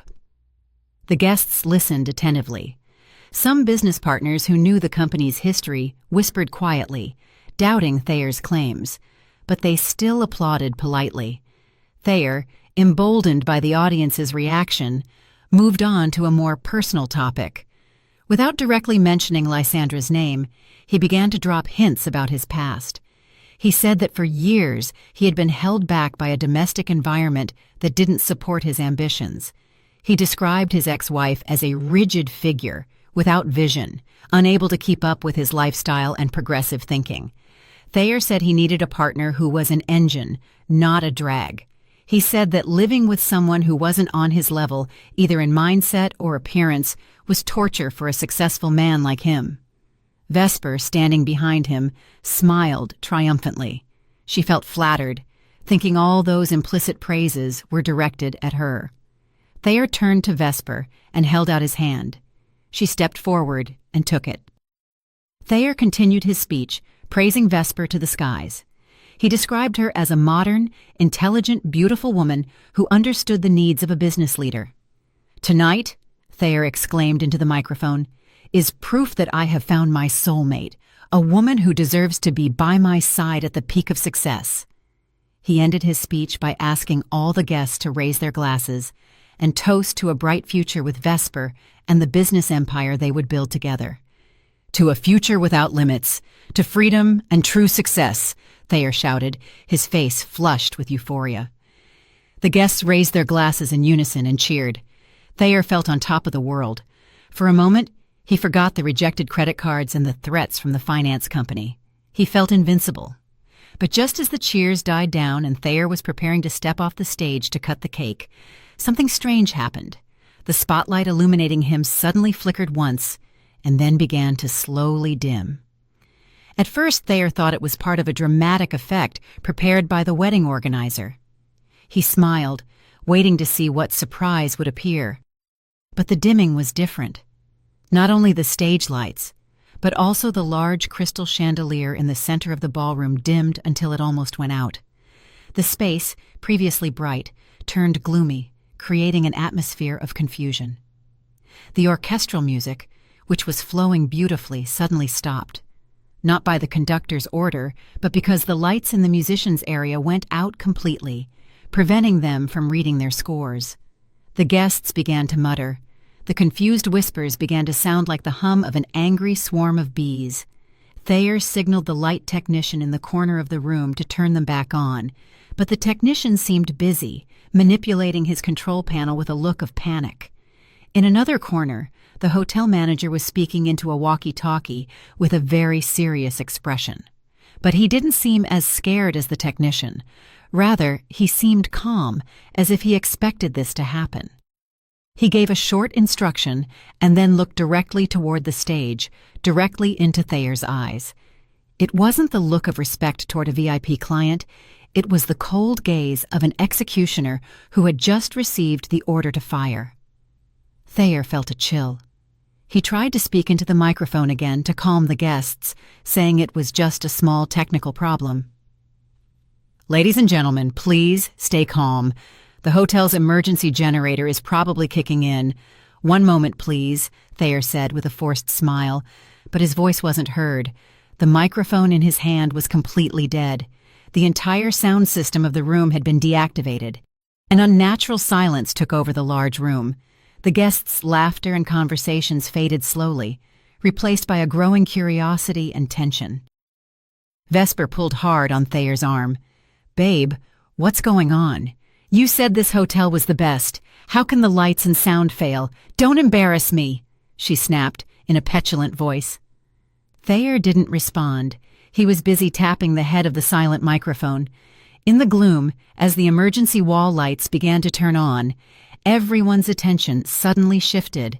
The guests listened attentively. Some business partners who knew the company's history whispered quietly, doubting Thayer's claims, but they still applauded politely. Thayer, emboldened by the audience's reaction, moved on to a more personal topic. Without directly mentioning Lysandra's name, he began to drop hints about his past. He said that for years he had been held back by a domestic environment that didn't support his ambitions. He described his ex-wife as a rigid figure, without vision, unable to keep up with his lifestyle and progressive thinking. Thayer said he needed a partner who was an engine, not a drag. He said that living with someone who wasn't on his level, either in mindset or appearance, was torture for a successful man like him. Vesper, standing behind him, smiled triumphantly. She felt flattered, thinking all those implicit praises were directed at her. Thayer turned to Vesper and held out his hand. She stepped forward and took it. Thayer continued his speech, praising Vesper to the skies. He described her as a modern, intelligent, beautiful woman who understood the needs of a business leader. "Tonight," Thayer exclaimed into the microphone, "is proof that I have found my soulmate, a woman who deserves to be by my side at the peak of success." He ended his speech by asking all the guests to raise their glasses and toast to a bright future with Vesper and the business empire they would build together. "To a future without limits, to freedom and true success," Thayer shouted, his face flushed with euphoria. The guests raised their glasses in unison and cheered. Thayer felt on top of the world. For a moment, he forgot the rejected credit cards and the threats from the finance company. He felt invincible. But just as the cheers died down and Thayer was preparing to step off the stage to cut the cake, something strange happened. The spotlight illuminating him suddenly flickered once and then began to slowly dim. At first, Thayer thought it was part of a dramatic effect prepared by the wedding organizer. He smiled, waiting to see what surprise would appear. But the dimming was different. Not only the stage lights, but also the large crystal chandelier in the center of the ballroom dimmed until it almost went out. The space, previously bright, turned gloomy, creating an atmosphere of confusion. The orchestral music, which was flowing beautifully, suddenly stopped. Not by the conductor's order, but because the lights in the musicians' area went out completely, preventing them from reading their scores. The guests began to mutter. The confused whispers began to sound like the hum of an angry swarm of bees. Thayer signaled the light technician in the corner of the room to turn them back on, but the technician seemed busy, manipulating his control panel with a look of panic. In another corner, the hotel manager was speaking into a walkie-talkie with a very serious expression. But he didn't seem as scared as the technician. Rather, he seemed calm, as if he expected this to happen. He gave a short instruction and then looked directly toward the stage, directly into Thayer's eyes. It wasn't the look of respect toward a VIP client. It was the cold gaze of an executioner who had just received the order to fire. Thayer felt a chill. He tried to speak into the microphone again to calm the guests, saying it was just a small technical problem. "Ladies and gentlemen, please stay calm. The hotel's emergency generator is probably kicking in. One moment, please," Thayer said with a forced smile, but his voice wasn't heard. The microphone in his hand was completely dead. The entire sound system of the room had been deactivated. An unnatural silence took over the large room. The guests' laughter and conversations faded slowly, replaced by a growing curiosity and tension. Vesper pulled hard on Thayer's arm. "Babe, what's going on? You said this hotel was the best. How can the lights and sound fail? Don't embarrass me," she snapped in a petulant voice. Thayer didn't respond. He was busy tapping the head of the silent microphone. In the gloom, as the emergency wall lights began to turn on, everyone's attention suddenly shifted,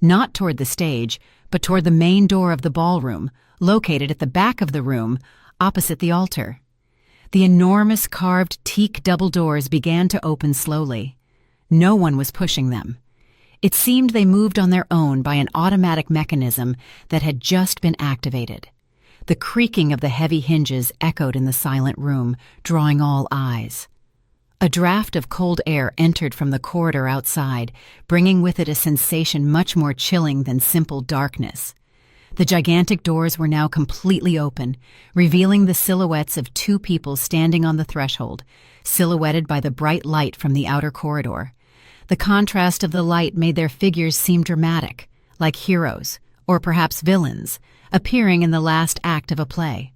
not toward the stage, but toward the main door of the ballroom, located at the back of the room, opposite the altar. The enormous carved teak double doors began to open slowly. No one was pushing them. It seemed they moved on their own by an automatic mechanism that had just been activated. The creaking of the heavy hinges echoed in the silent room, drawing all eyes. A draft of cold air entered from the corridor outside, bringing with it a sensation much more chilling than simple darkness. The gigantic doors were now completely open, revealing the silhouettes of two people standing on the threshold, silhouetted by the bright light from the outer corridor. The contrast of the light made their figures seem dramatic, like heroes, or perhaps villains, appearing in the last act of a play.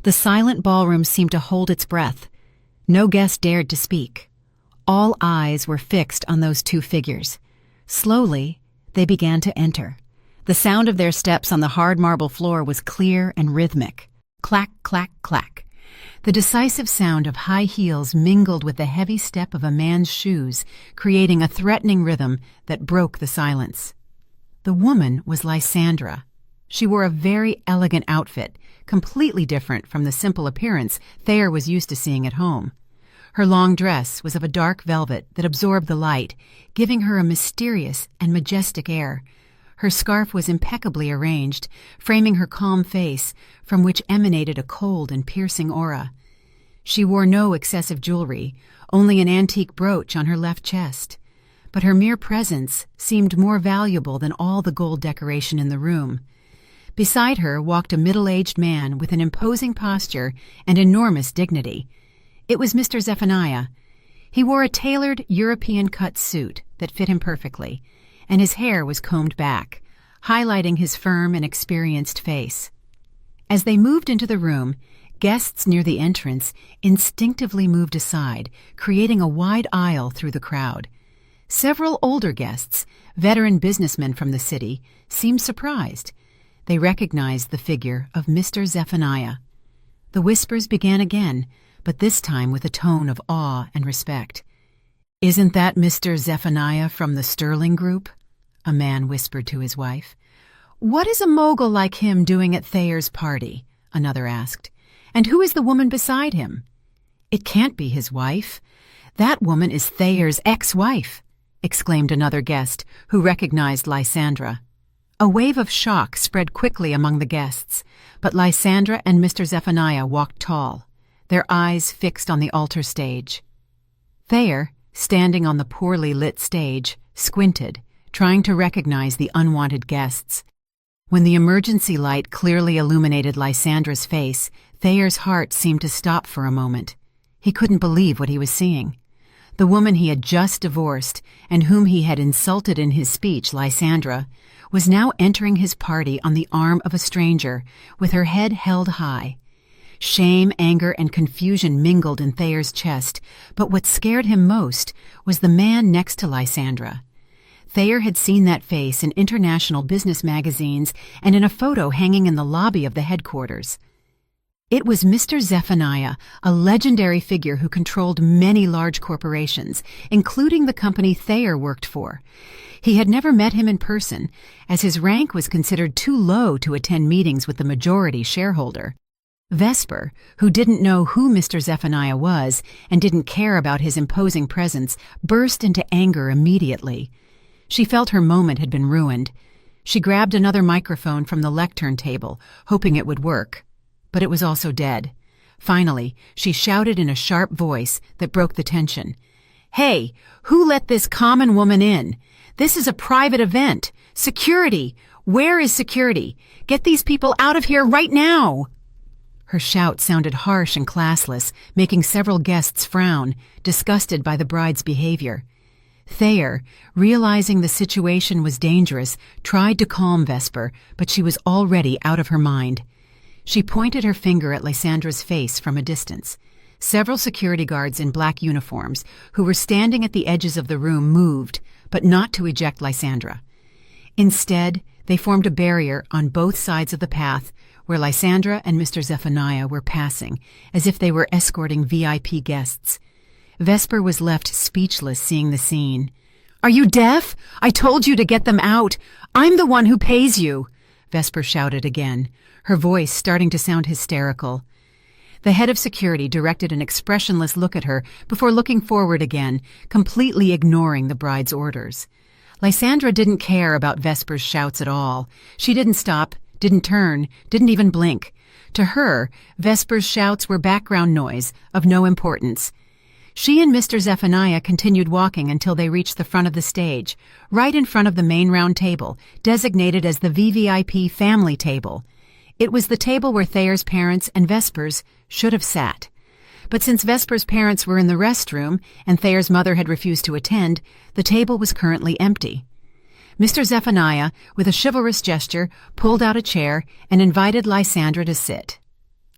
The silent ballroom seemed to hold its breath. No guest dared to speak. All eyes were fixed on those two figures. Slowly, they began to enter. The sound of their steps on the hard marble floor was clear and rhythmic. Clack, clack, clack. The decisive sound of high heels mingled with the heavy step of a man's shoes, creating a threatening rhythm that broke the silence. The woman was Lysandra. She wore a very elegant outfit, completely different from the simple appearance Thayer was used to seeing at home. Her long dress was of a dark velvet that absorbed the light, giving her a mysterious and majestic air. Her scarf was impeccably arranged, framing her calm face, from which emanated a cold and piercing aura. She wore no excessive jewelry, only an antique brooch on her left chest. But her mere presence seemed more valuable than all the gold decoration in the room. Beside her walked a middle-aged man with an imposing posture and enormous dignity. It was Mr. Zephaniah. He wore a tailored European-cut suit that fit him perfectly, and his hair was combed back, highlighting his firm and experienced face. As they moved into the room, guests near the entrance instinctively moved aside, creating a wide aisle through the crowd. Several older guests, veteran businessmen from the city, seemed surprised. They recognized the figure of Mr. Zephaniah. The whispers began again, but this time with a tone of awe and respect. "Isn't that Mr. Zephaniah from the Sterling Group?" a man whispered to his wife. "What is a mogul like him doing at Thayer's party?" another asked. "And who is the woman beside him?" "It can't be his wife. That woman is Thayer's ex-wife," exclaimed another guest who recognized Lysandra. A wave of shock spread quickly among the guests, but Lysandra and Mr. Zephaniah walked tall, their eyes fixed on the altar stage. Thayer, standing on the poorly lit stage, squinted, trying to recognize the unwanted guests. When the emergency light clearly illuminated Lysandra's face, Thayer's heart seemed to stop for a moment. He couldn't believe what he was seeing. The woman he had just divorced, and whom he had insulted in his speech, Lysandra, was now entering his party on the arm of a stranger, with her head held high. Shame, anger, and confusion mingled in Thayer's chest, but what scared him most was the man next to Lysandra. Thayer had seen that face in international business magazines and in a photo hanging in the lobby of the headquarters. It was Mr. Zephaniah, a legendary figure who controlled many large corporations, including the company Thayer worked for. He had never met him in person, as his rank was considered too low to attend meetings with the majority shareholder. Vesper, who didn't know who Mr. Zephaniah was and didn't care about his imposing presence, burst into anger immediately. She felt her moment had been ruined. She grabbed another microphone from the lectern table, hoping it would work. But it was also dead. Finally, she shouted in a sharp voice that broke the tension. "Hey, who let this common woman in? This is a private event. Security! Where is security? Get these people out of here right now!" Her shout sounded harsh and classless, making several guests frown, disgusted by the bride's behavior. Thayer, realizing the situation was dangerous, tried to calm Vesper, but she was already out of her mind. She pointed her finger at Lysandra's face from a distance. Several security guards in black uniforms, who were standing at the edges of the room, moved, but not to eject Lysandra. Instead, they formed a barrier on both sides of the path where Lysandra and Mr. Zephaniah were passing, as if they were escorting VIP guests. Vesper was left speechless seeing the scene. "Are you deaf? I told you to get them out. I'm the one who pays you," Vesper shouted again, her voice starting to sound hysterical. The head of security directed an expressionless look at her before looking forward again, completely ignoring the bride's orders. Lysandra didn't care about Vesper's shouts at all. She didn't stop, didn't turn, didn't even blink. To her, Vesper's shouts were background noise, of no importance. She and Mr. Zephaniah continued walking until they reached the front of the stage, right in front of the main round table, designated as the VVIP family table. It was the table where Thayer's parents and Vesper's should have sat. But since Vesper's parents were in the restroom and Thayer's mother had refused to attend, the table was currently empty. Mr. Zephaniah, with a chivalrous gesture, pulled out a chair and invited Lysandra to sit.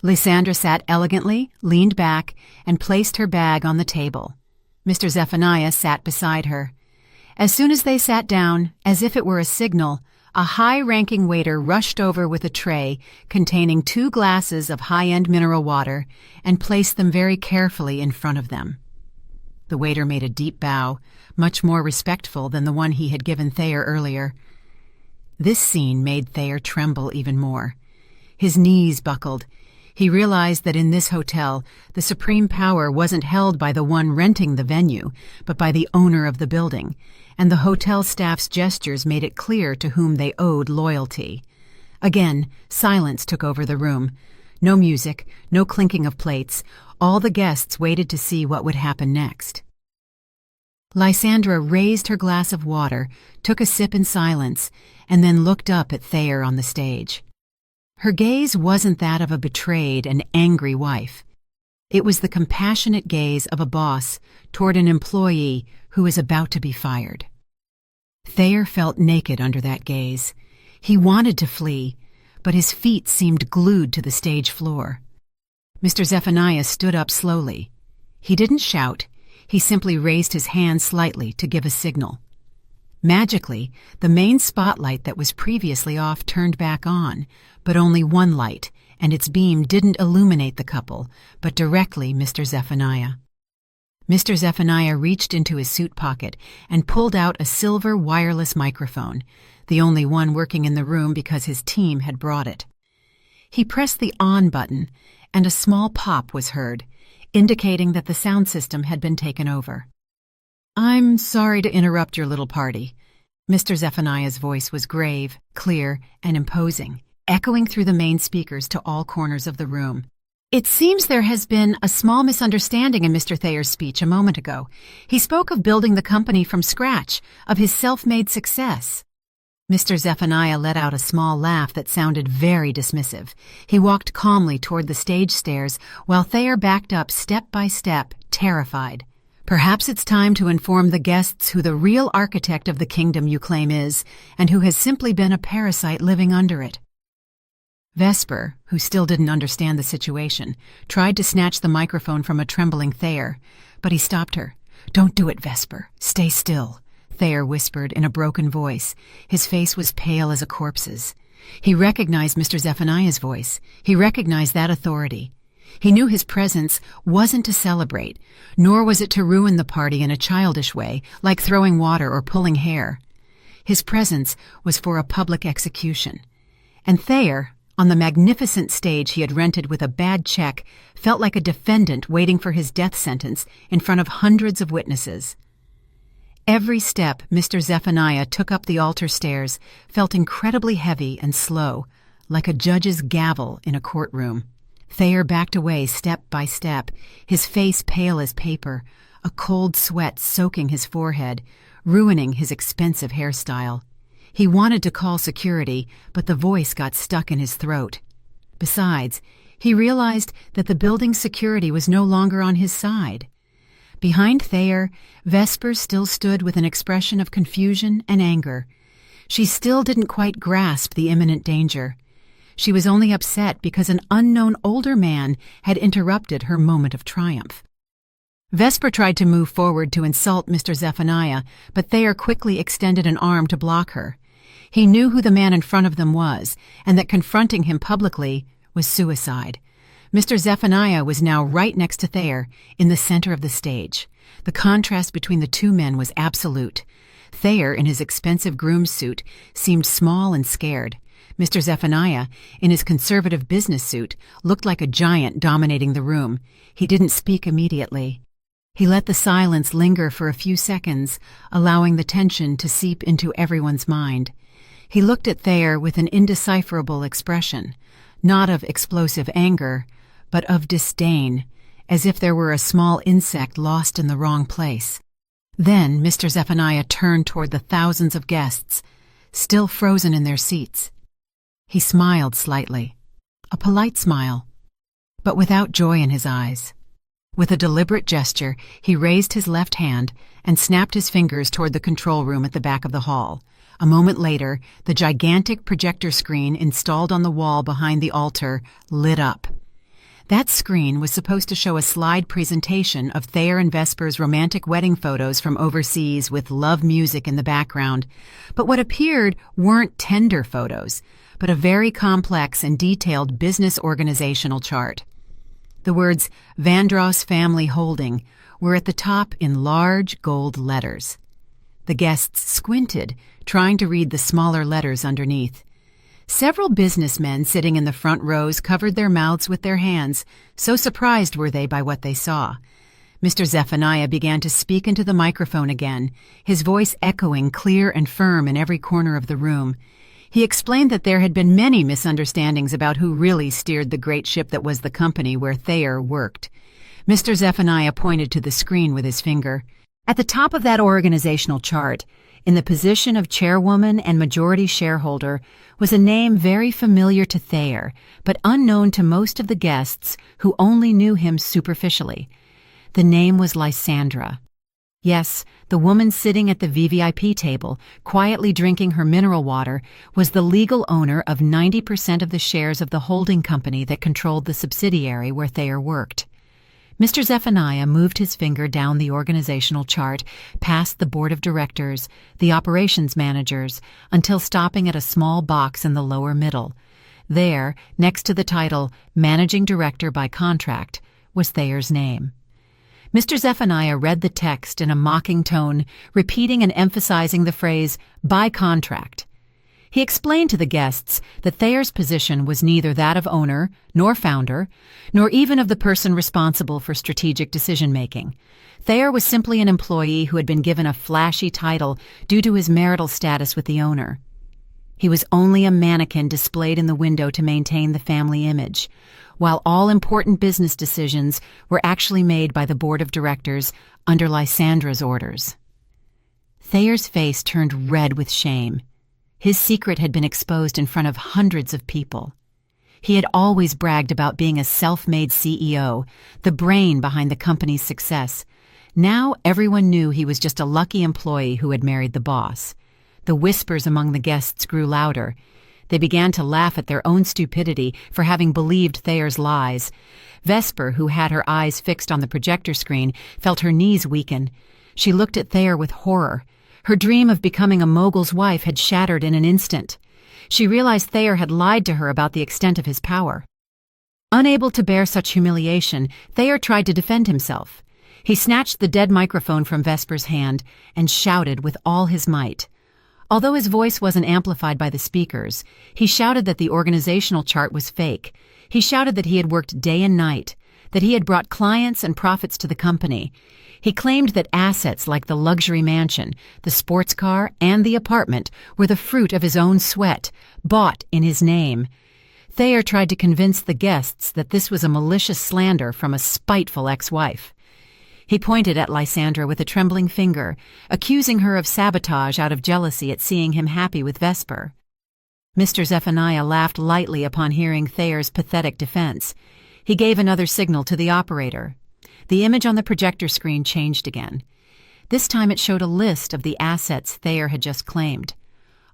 Lysandra sat elegantly, leaned back, and placed her bag on the table. Mr. Zephaniah sat beside her. As soon as they sat down, as if it were a signal, a high-ranking waiter rushed over with a tray containing 2 glasses of high-end mineral water and placed them very carefully in front of them. The waiter made a deep bow, much more respectful than the one he had given Thayer earlier. This scene made Thayer tremble even more. His knees buckled. He realized that in this hotel, the supreme power wasn't held by the one renting the venue, but by the owner of the building, and the hotel staff's gestures made it clear to whom they owed loyalty. Again, silence took over the room. No music, no clinking of plates. All the guests waited to see what would happen next. Lysandra raised her glass of water, took a sip in silence, and then looked up at Thayer on the stage. Her gaze wasn't that of a betrayed and angry wife. It was the compassionate gaze of a boss toward an employee who is about to be fired. Thayer felt naked under that gaze. He wanted to flee, but his feet seemed glued to the stage floor. Mr. Zephaniah stood up slowly. He didn't shout. He simply raised his hand slightly to give a signal. Magically, the main spotlight that was previously off turned back on, but only one light, and its beam didn't illuminate the couple, but directly Mr. Zephaniah. Mr. Zephaniah reached into his suit pocket and pulled out a silver wireless microphone, the only one working in the room because his team had brought it. He pressed the on button, and a small pop was heard, indicating that the sound system had been taken over. "I'm sorry to interrupt your little party." Mr. Zephaniah's voice was grave, clear, and imposing, echoing through the main speakers to all corners of the room. "It seems there has been a small misunderstanding in Mr. Thayer's speech a moment ago. He spoke of building the company from scratch, of his self-made success." Mr. Zephaniah let out a small laugh that sounded very dismissive. He walked calmly toward the stage stairs while Thayer backed up step by step, terrified. "Perhaps it's time to inform the guests who the real architect of the kingdom you claim is, and who has simply been a parasite living under it." Vesper, who still didn't understand the situation, tried to snatch the microphone from a trembling Thayer, but he stopped her. "Don't do it, Vesper. Stay still," Thayer whispered in a broken voice. His face was pale as a corpse's. He recognized Mr. Zephaniah's voice. He recognized that authority. He knew his presence wasn't to celebrate, nor was it to ruin the party in a childish way, like throwing water or pulling hair. His presence was for a public execution. And Thayer, on the magnificent stage he had rented with a bad check, felt like a defendant waiting for his death sentence in front of hundreds of witnesses. Every step Mr. Zephaniah took up the altar stairs felt incredibly heavy and slow, like a judge's gavel in a courtroom. Thayer backed away step by step, his face pale as paper, a cold sweat soaking his forehead, ruining his expensive hairstyle. He wanted to call security, but the voice got stuck in his throat. Besides, he realized that the building's security was no longer on his side. Behind Thayer, Vesper still stood with an expression of confusion and anger. She still didn't quite grasp the imminent danger. She was only upset because an unknown older man had interrupted her moment of triumph. Vesper tried to move forward to insult Mr. Zephaniah, but Thayer quickly extended an arm to block her. He knew who the man in front of them was, and that confronting him publicly was suicide. Mr. Zephaniah was now right next to Thayer, in the center of the stage. The contrast between the two men was absolute. Thayer, in his expensive groom's suit, seemed small and scared. Mr. Zephaniah, in his conservative business suit, looked like a giant dominating the room. He didn't speak immediately. He let the silence linger for a few seconds, allowing the tension to seep into everyone's mind. He looked at Thayer with an indecipherable expression, not of explosive anger, but of disdain, as if there were a small insect lost in the wrong place. Then Mr. Zephaniah turned toward the thousands of guests, still frozen in their seats. He smiled slightly, a polite smile, but without joy in his eyes. With a deliberate gesture, he raised his left hand and snapped his fingers toward the control room at the back of the hall. A moment later, the gigantic projector screen installed on the wall behind the altar lit up. That screen was supposed to show a slide presentation of Thayer and Vesper's romantic wedding photos from overseas with love music in the background. But what appeared weren't tender photos, but a very complex and detailed business organizational chart. The words Vandross Family Holding were at the top in large gold letters. The guests squinted, trying to read the smaller letters underneath. Several businessmen sitting in the front rows covered their mouths with their hands, so surprised were they by what they saw. Mr. Zephaniah began to speak into the microphone again, his voice echoing clear and firm in every corner of the room. He explained that there had been many misunderstandings about who really steered the great ship that was the company where Thayer worked. Mr. Zephaniah pointed to the screen with his finger. At the top of that organizational chart, in the position of chairwoman and majority shareholder, was a name very familiar to Thayer, but unknown to most of the guests who only knew him superficially. The name was Lysandra. Yes, the woman sitting at the VVIP table, quietly drinking her mineral water, was the legal owner of 90% of the shares of the holding company that controlled the subsidiary where Thayer worked. Mr. Zephaniah moved his finger down the organizational chart, past the board of directors, the operations managers, until stopping at a small box in the lower middle. There, next to the title, Managing Director by Contract, was Thayer's name. Mr. Zephaniah read the text in a mocking tone, repeating and emphasizing the phrase, by contract. He explained to the guests that Thayer's position was neither that of owner, nor founder, nor even of the person responsible for strategic decision-making. Thayer was simply an employee who had been given a flashy title due to his marital status with the owner. He was only a mannequin displayed in the window to maintain the family image, while all important business decisions were actually made by the board of directors under Lysandra's orders. Thayer's face turned red with shame. His secret had been exposed in front of hundreds of people. He had always bragged about being a self-made CEO, the brain behind the company's success. Now everyone knew he was just a lucky employee who had married the boss. The whispers among the guests grew louder. They began to laugh at their own stupidity for having believed Thayer's lies. Vesper, who had her eyes fixed on the projector screen, felt her knees weaken. She looked at Thayer with horror. Her dream of becoming a mogul's wife had shattered in an instant. She realized Thayer had lied to her about the extent of his power. Unable to bear such humiliation, Thayer tried to defend himself. He snatched the dead microphone from Vesper's hand and shouted with all his might. Although his voice wasn't amplified by the speakers, he shouted that the organizational chart was fake. He shouted that he had worked day and night, that he had brought clients and profits to the company. He claimed that assets like the luxury mansion, the sports car, and the apartment were the fruit of his own sweat, bought in his name. Thayer tried to convince the guests that this was a malicious slander from a spiteful ex-wife. He pointed at Lysandra with a trembling finger, accusing her of sabotage out of jealousy at seeing him happy with Vesper. Mr. Zephaniah laughed lightly upon hearing Thayer's pathetic defense. He gave another signal to the operator. The image on the projector screen changed again. This time it showed a list of the assets Thayer had just claimed.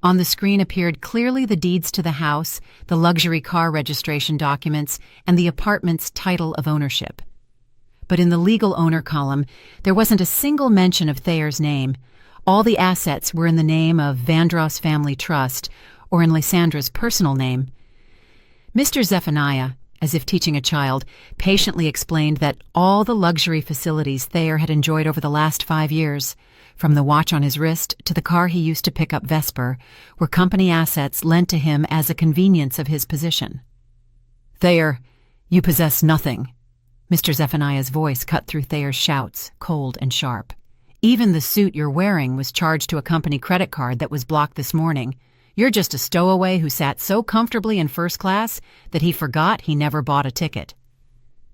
On the screen appeared clearly the deeds to the house, the luxury car registration documents, and the apartment's title of ownership. But in the legal owner column, there wasn't a single mention of Thayer's name. All the assets were in the name of Vandross Family Trust, or in Lysandra's personal name. Mr. Zephaniah, as if teaching a child, patiently explained that all the luxury facilities Thayer had enjoyed over the last 5 years, from the watch on his wrist to the car he used to pick up Vesper, were company assets lent to him as a convenience of his position. "Thayer, you possess nothing." Mr. Zephaniah's voice cut through Thayer's shouts, cold and sharp. "Even the suit you're wearing was charged to a company credit card that was blocked this morning. You're just a stowaway who sat so comfortably in first class that he forgot he never bought a ticket."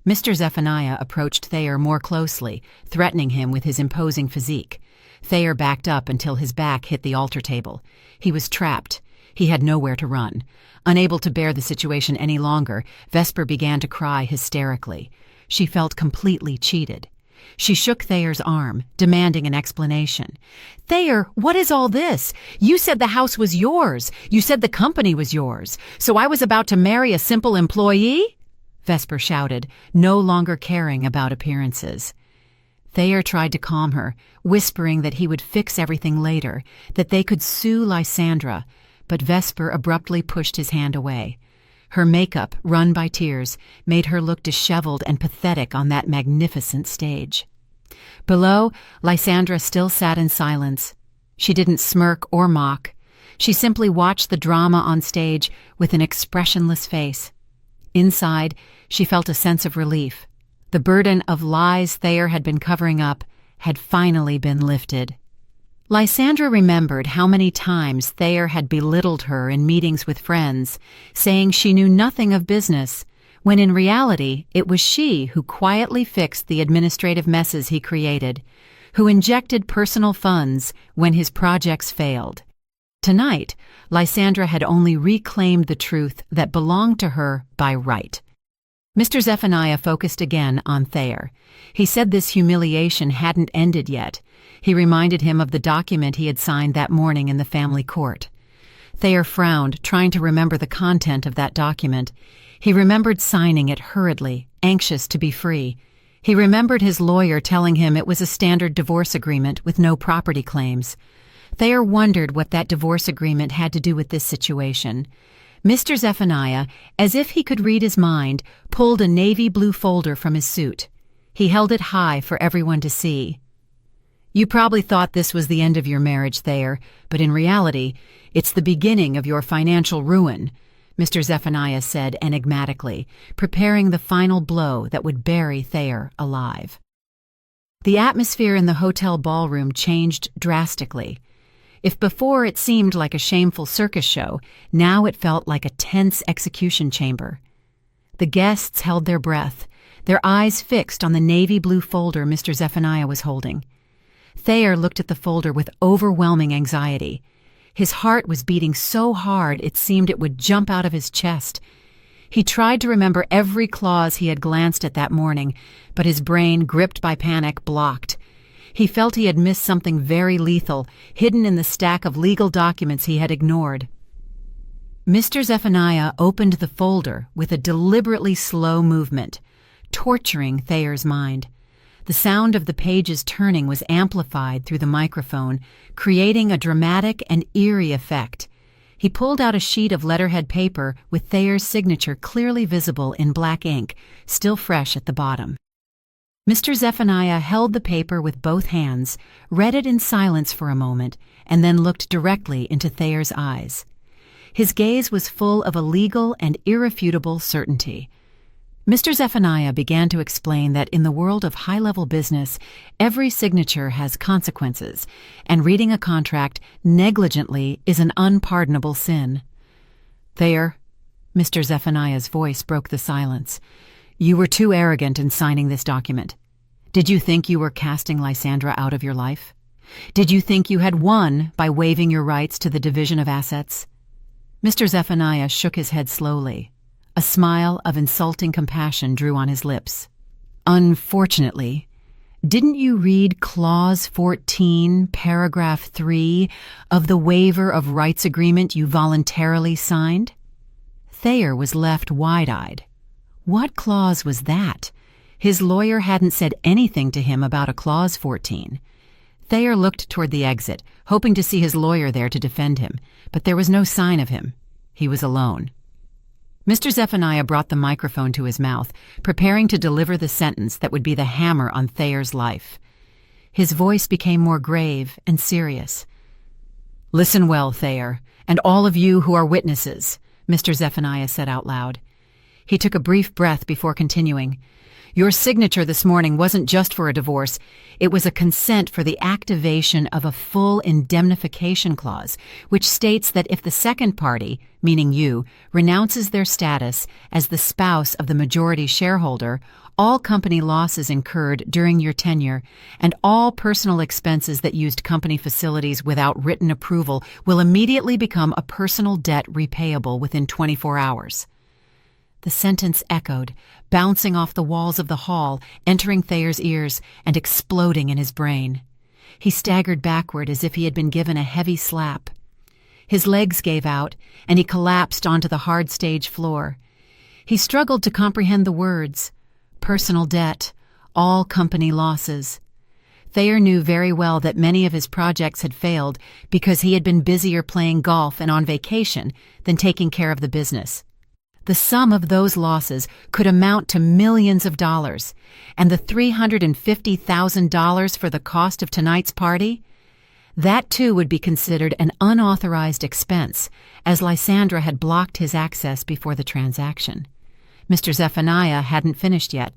Mr. Zephaniah approached Thayer more closely, threatening him with his imposing physique. Thayer backed up until his back hit the altar table. He was trapped. He had nowhere to run. Unable to bear the situation any longer, Vesper began to cry hysterically. She felt completely cheated. She shook Thayer's arm, demanding an explanation. "Thayer, what is all this? You said the house was yours. You said the company was yours. So I was about to marry a simple employee?" Vesper shouted, no longer caring about appearances. Thayer tried to calm her, whispering that he would fix everything later, that they could sue Lysandra, but Vesper abruptly pushed his hand away. Her makeup, run by tears, made her look disheveled and pathetic on that magnificent stage. Below, Lysandra still sat in silence. She didn't smirk or mock. She simply watched the drama on stage with an expressionless face. Inside, she felt a sense of relief. The burden of lies Thayer had been covering up had finally been lifted. Lysandra remembered how many times Thayer had belittled her in meetings with friends, saying she knew nothing of business, when in reality it was she who quietly fixed the administrative messes he created, who injected personal funds when his projects failed. Tonight, Lysandra had only reclaimed the truth that belonged to her by right. Mr. Zephaniah focused again on Thayer. He said this humiliation hadn't ended yet. He reminded him of the document he had signed that morning in the family court. Thayer frowned, trying to remember the content of that document. He remembered signing it hurriedly, anxious to be free. He remembered his lawyer telling him it was a standard divorce agreement with no property claims. Thayer wondered what that divorce agreement had to do with this situation. Mr. Zephaniah, as if he could read his mind, pulled a navy blue folder from his suit. He held it high for everyone to see. "You probably thought this was the end of your marriage, Thayer, but in reality, it's the beginning of your financial ruin," Mr. Zephaniah said enigmatically, preparing the final blow that would bury Thayer alive. The atmosphere in the hotel ballroom changed drastically. If before it seemed like a shameful circus show, now it felt like a tense execution chamber. The guests held their breath, their eyes fixed on the navy blue folder Mr. Zephaniah was holding. Thayer looked at the folder with overwhelming anxiety. His heart was beating so hard it seemed it would jump out of his chest. He tried to remember every clause he had glanced at that morning, but his brain, gripped by panic, blocked. He felt he had missed something very lethal, hidden in the stack of legal documents he had ignored. Mr. Zephaniah opened the folder with a deliberately slow movement, torturing Thayer's mind. The sound of the pages turning was amplified through the microphone, creating a dramatic and eerie effect. He pulled out a sheet of letterhead paper with Thayer's signature clearly visible in black ink, still fresh at the bottom. Mr. Zephaniah held the paper with both hands, read it in silence for a moment, and then looked directly into Thayer's eyes. His gaze was full of a legal and irrefutable certainty. Mr. Zephaniah began to explain that in the world of high-level business, every signature has consequences, and reading a contract negligently is an unpardonable sin. "Thayer," Mr. Zephaniah's voice broke the silence, "you were too arrogant in signing this document. Did you think you were casting Lysandra out of your life? Did you think you had won by waiving your rights to the division of assets?" Mr. Zephaniah shook his head slowly. A smile of insulting compassion drew on his lips. Unfortunately, didn't you read Clause 14, Paragraph 3 of the waiver of rights agreement you voluntarily signed? Thayer was left wide-eyed. What clause was that? His lawyer hadn't said anything to him about a Clause 14. Thayer looked toward the exit, hoping to see his lawyer there to defend him, but there was no sign of him. He was alone. Mr. Zephaniah brought the microphone to his mouth, preparing to deliver the sentence that would be the hammer on Thayer's life. His voice became more grave and serious. "Listen well, Thayer, and all of you who are witnesses," Mr. Zephaniah said out loud. He took a brief breath before continuing. "Your signature this morning wasn't just for a divorce. It was a consent for the activation of a full indemnification clause, which states that if the second party, meaning you, renounces their status as the spouse of the majority shareholder, all company losses incurred during your tenure and all personal expenses that used company facilities without written approval will immediately become a personal debt repayable within 24 hours. The sentence echoed, bouncing off the walls of the hall, entering Thayer's ears and exploding in his brain. He staggered backward as if he had been given a heavy slap. His legs gave out, and he collapsed onto the hard stage floor. He struggled to comprehend the words. Personal debt, all company losses. Thayer knew very well that many of his projects had failed because he had been busier playing golf and on vacation than taking care of the business. The sum of those losses could amount to millions of dollars, and the $350,000 for the cost of tonight's party? That too would be considered an unauthorized expense, as Lysandra had blocked his access before the transaction. Mr. Zephaniah hadn't finished yet.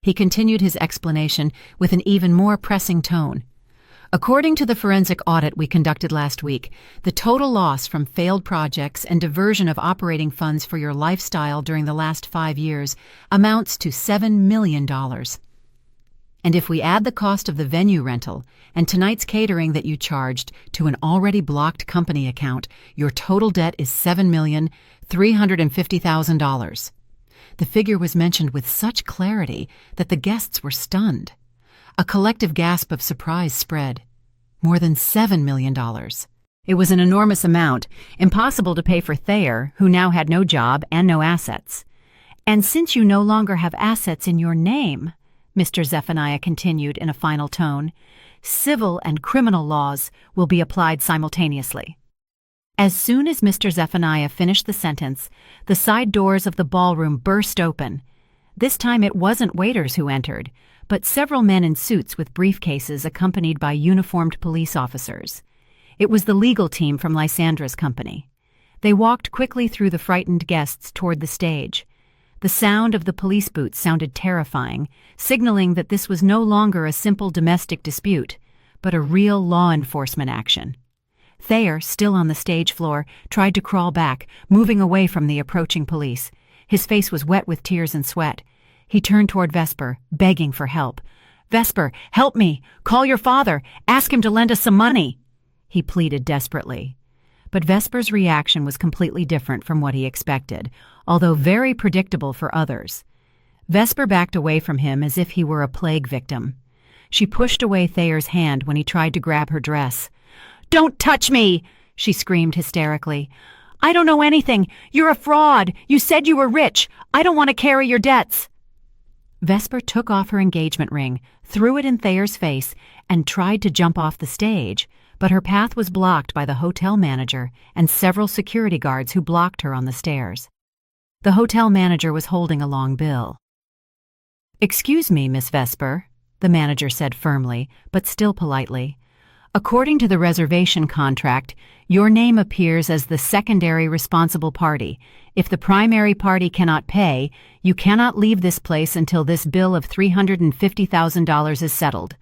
He continued his explanation with an even more pressing tone. According to the forensic audit we conducted last week, the total loss from failed projects and diversion of operating funds for your lifestyle during the last 5 years amounts to $7 million. And if we add the cost of the venue rental and tonight's catering that you charged to an already blocked company account, your total debt is $7,350,000. The figure was mentioned with such clarity that the guests were stunned. A collective gasp of surprise spread. More than $7 million. It was an enormous amount, impossible to pay for Thayer, who now had no job and no assets. "And since you no longer have assets in your name," Mr. Zephaniah continued in a final tone, "civil and criminal laws will be applied simultaneously." As soon as Mr. Zephaniah finished the sentence, the side doors of the ballroom burst open. This time it wasn't waiters who entered, but several men in suits with briefcases accompanied by uniformed police officers. It was the legal team from Lysandra's company. They walked quickly through the frightened guests toward the stage. The sound of the police boots sounded terrifying, signaling that this was no longer a simple domestic dispute, but a real law enforcement action. Thayer, still on the stage floor, tried to crawl back, moving away from the approaching police. His face was wet with tears and sweat. He turned toward Vesper, begging for help. "Vesper, help me! Call your father! Ask him to lend us some money!" he pleaded desperately. But Vesper's reaction was completely different from what he expected, although very predictable for others. Vesper backed away from him as if he were a plague victim. She pushed away Thayer's hand when he tried to grab her dress. "Don't touch me!" she screamed hysterically. "I don't know anything. You're a fraud. You said you were rich. I don't want to carry your debts." Vesper took off her engagement ring, threw it in Thayer's face, and tried to jump off the stage, but her path was blocked by the hotel manager and several security guards who blocked her on the stairs. The hotel manager was holding a long bill. "Excuse me, Miss Vesper," the manager said firmly, but still politely. "According to the reservation contract, your name appears as the secondary responsible party. If the primary party cannot pay, you cannot leave this place until this bill of $350,000 is settled.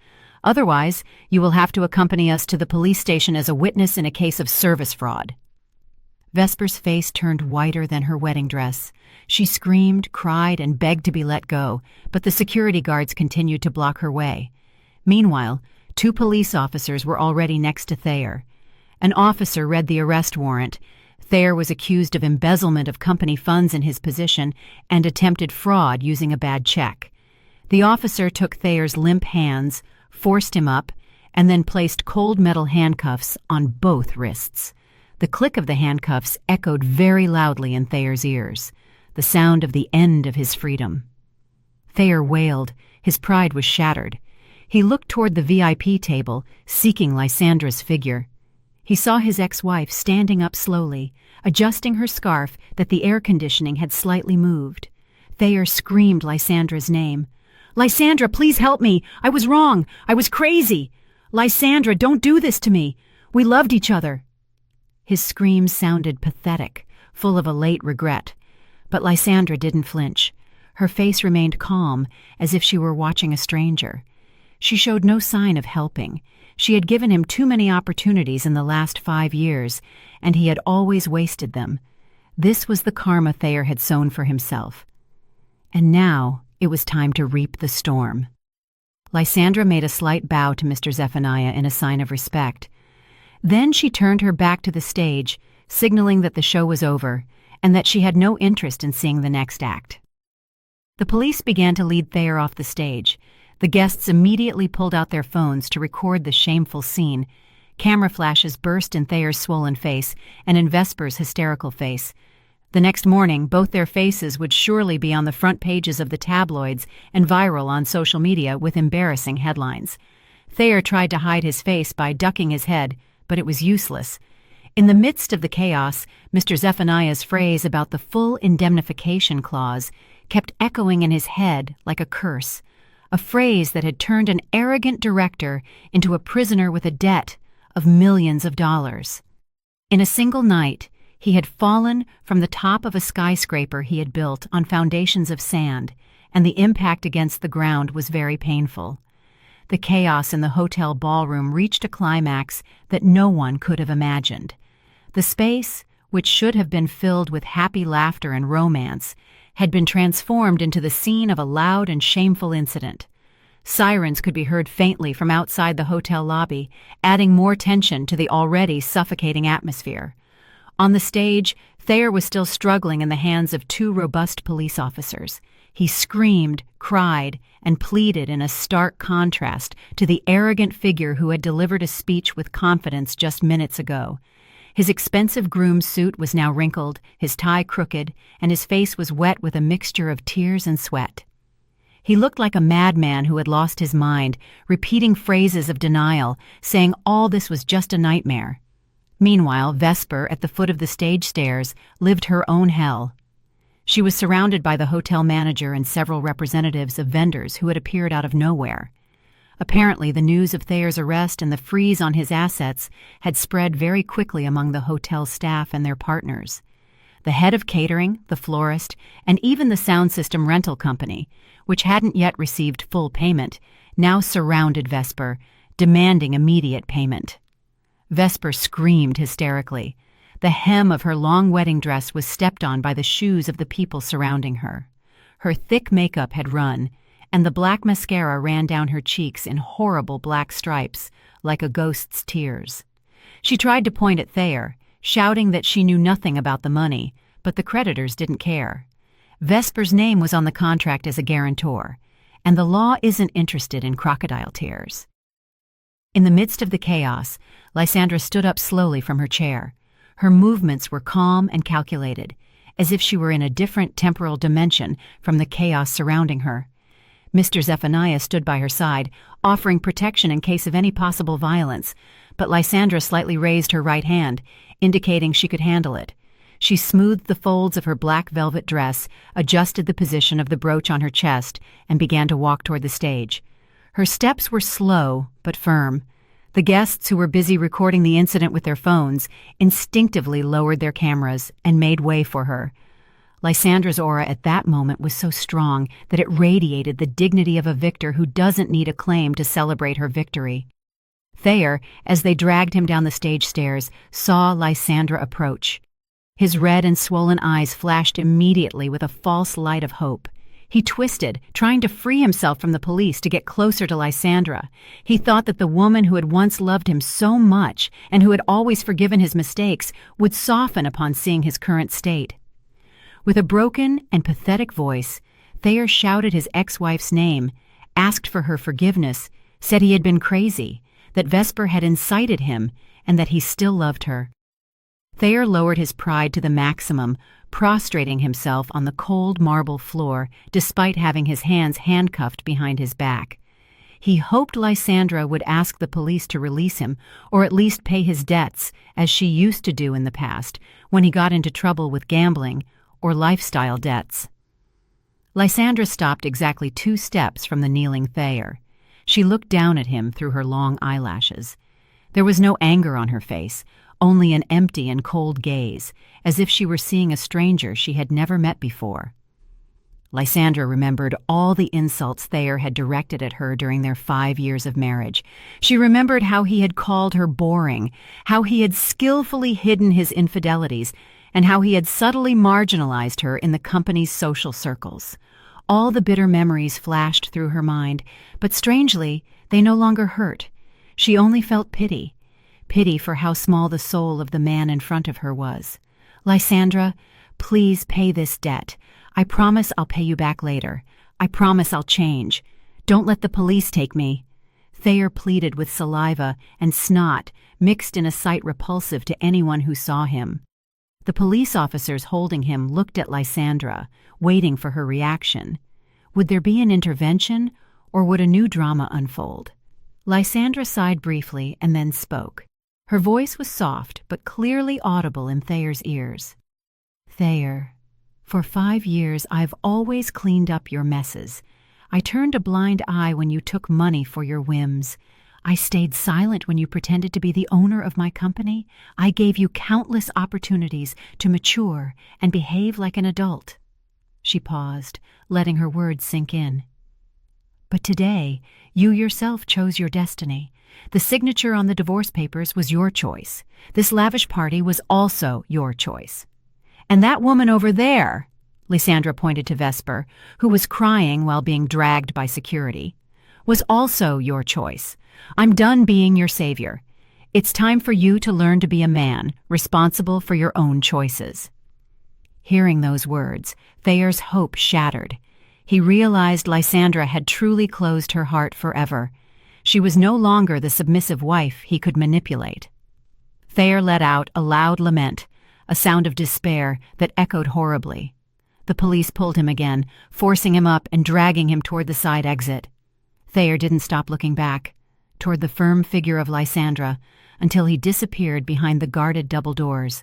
Otherwise, you will have to accompany us to the police station as a witness in a case of service fraud." Vesper's face turned whiter than her wedding dress. She screamed, cried, and begged to be let go, but the security guards continued to block her way. Meanwhile, 2 police officers were already next to Thayer. An officer read the arrest warrant. Thayer was accused of embezzlement of company funds in his position and attempted fraud using a bad check. The officer took Thayer's limp hands, forced him up, and then placed cold metal handcuffs on both wrists. The click of the handcuffs echoed very loudly in Thayer's ears, the sound of the end of his freedom. Thayer wailed. His pride was shattered. He looked toward the VIP table, seeking Lysandra's figure. He saw his ex-wife standing up slowly, adjusting her scarf that the air conditioning had slightly moved. Thayer screamed Lysandra's name. "Lysandra, please help me! I was wrong! I was crazy! Lysandra, don't do this to me! We loved each other!" His screams sounded pathetic, full of a late regret. But Lysandra didn't flinch. Her face remained calm, as if she were watching a stranger. She showed no sign of helping. She had given him too many opportunities in the last 5 years, and he had always wasted them. This was the karma Thayer had sown for himself. And now it was time to reap the storm. Lysandra made a slight bow to Mr. Zephaniah in a sign of respect. Then she turned her back to the stage, signaling that the show was over, and that she had no interest in seeing the next act. The police began to lead Thayer off the stage. The guests immediately pulled out their phones to record the shameful scene. Camera flashes burst in Thayer's swollen face and in Vesper's hysterical face. The next morning, both their faces would surely be on the front pages of the tabloids and viral on social media with embarrassing headlines. Thayer tried to hide his face by ducking his head, but it was useless. In the midst of the chaos, Mr. Zephaniah's phrase about the full indemnification clause kept echoing in his head like a curse, a phrase that had turned an arrogant director into a prisoner with a debt of millions of dollars. In a single night, he had fallen from the top of a skyscraper he had built on foundations of sand, and the impact against the ground was very painful. The chaos in the hotel ballroom reached a climax that no one could have imagined. The space, which should have been filled with happy laughter and romance, had been transformed into the scene of a loud and shameful incident. Sirens could be heard faintly from outside the hotel lobby, adding more tension to the already suffocating atmosphere. On the stage, Thayer was still struggling in the hands of 2 robust police officers. He screamed, cried, and pleaded in a stark contrast to the arrogant figure who had delivered a speech with confidence just minutes ago. His expensive groom suit was now wrinkled, his tie crooked, and his face was wet with a mixture of tears and sweat. He looked like a madman who had lost his mind, repeating phrases of denial, saying all this was just a nightmare. Meanwhile, Vesper, at the foot of the stage stairs, lived her own hell. She was surrounded by the hotel manager and several representatives of vendors who had appeared out of nowhere. Apparently, the news of Thayer's arrest and the freeze on his assets had spread very quickly among the hotel staff and their partners. The head of catering, the florist, and even the sound system rental company, which hadn't yet received full payment, now surrounded Vesper, demanding immediate payment. Vesper screamed hysterically. The hem of her long wedding dress was stepped on by the shoes of the people surrounding her. Her thick makeup had run, and the black mascara ran down her cheeks in horrible black stripes, like a ghost's tears. She tried to point at Thayer, shouting that she knew nothing about the money, but the creditors didn't care. Vesper's name was on the contract as a guarantor, and the law isn't interested in crocodile tears. In the midst of the chaos, Lysandra stood up slowly from her chair. Her movements were calm and calculated, as if she were in a different temporal dimension from the chaos surrounding her. Mr. Zephaniah stood by her side, offering protection in case of any possible violence, but Lysandra slightly raised her right hand, indicating she could handle it. She smoothed the folds of her black velvet dress, adjusted the position of the brooch on her chest, and began to walk toward the stage. Her steps were slow but firm. The guests, who were busy recording the incident with their phones, instinctively lowered their cameras and made way for her. Lysandra's aura at that moment was so strong that it radiated the dignity of a victor who doesn't need acclaim to celebrate her victory. Thayer, as they dragged him down the stage stairs, saw Lysandra approach. His red and swollen eyes flashed immediately with a false light of hope. He twisted, trying to free himself from the police to get closer to Lysandra. He thought that the woman who had once loved him so much and who had always forgiven his mistakes would soften upon seeing his current state. With a broken and pathetic voice, Thayer shouted his ex-wife's name, asked for her forgiveness, said he had been crazy, that Vesper had incited him, and that he still loved her. Thayer lowered his pride to the maximum, prostrating himself on the cold marble floor despite having his hands handcuffed behind his back. He hoped Lysandra would ask the police to release him, or at least pay his debts, as she used to do in the past, when he got into trouble with gambling or lifestyle debts. Lysandra stopped exactly 2 steps from the kneeling Thayer. She looked down at him through her long eyelashes. There was no anger on her face, only an empty and cold gaze, as if she were seeing a stranger she had never met before. Lysandra remembered all the insults Thayer had directed at her during their 5 years of marriage. She remembered how he had called her boring, how he had skillfully hidden his infidelities, and how he had subtly marginalized her in the company's social circles. All the bitter memories flashed through her mind, but strangely, they no longer hurt. She only felt pity for how small the soul of the man in front of her was. "Lysandra, please pay this debt. I promise I'll pay you back later. I promise I'll change. Don't let the police take me." Thayer pleaded with saliva and snot mixed in a sight repulsive to anyone who saw him. The police officers holding him looked at Lysandra, waiting for her reaction. Would there be an intervention, or would a new drama unfold? Lysandra sighed briefly and then spoke. Her voice was soft but clearly audible in Thayer's ears. "Thayer, for 5 years I've always cleaned up your messes. I turned a blind eye when you took money for your whims. I stayed silent when you pretended to be the owner of my company. I gave you countless opportunities to mature and behave like an adult." She paused, letting her words sink in. "But today, you yourself chose your destiny. The signature on the divorce papers was your choice. This lavish party was also your choice. And that woman over there," Lysandra pointed to Vesper, who was crying while being dragged by security, "was also your choice. I'm done being your savior. It's time for you to learn to be a man, responsible for your own choices." Hearing those words, Thayer's hope shattered. He realized Lysandra had truly closed her heart forever. She was no longer the submissive wife he could manipulate. Thayer let out a loud lament, a sound of despair that echoed horribly. The police pulled him again, forcing him up and dragging him toward the side exit. Thayer didn't stop looking back, toward the firm figure of Lysandra, until he disappeared behind the guarded double doors.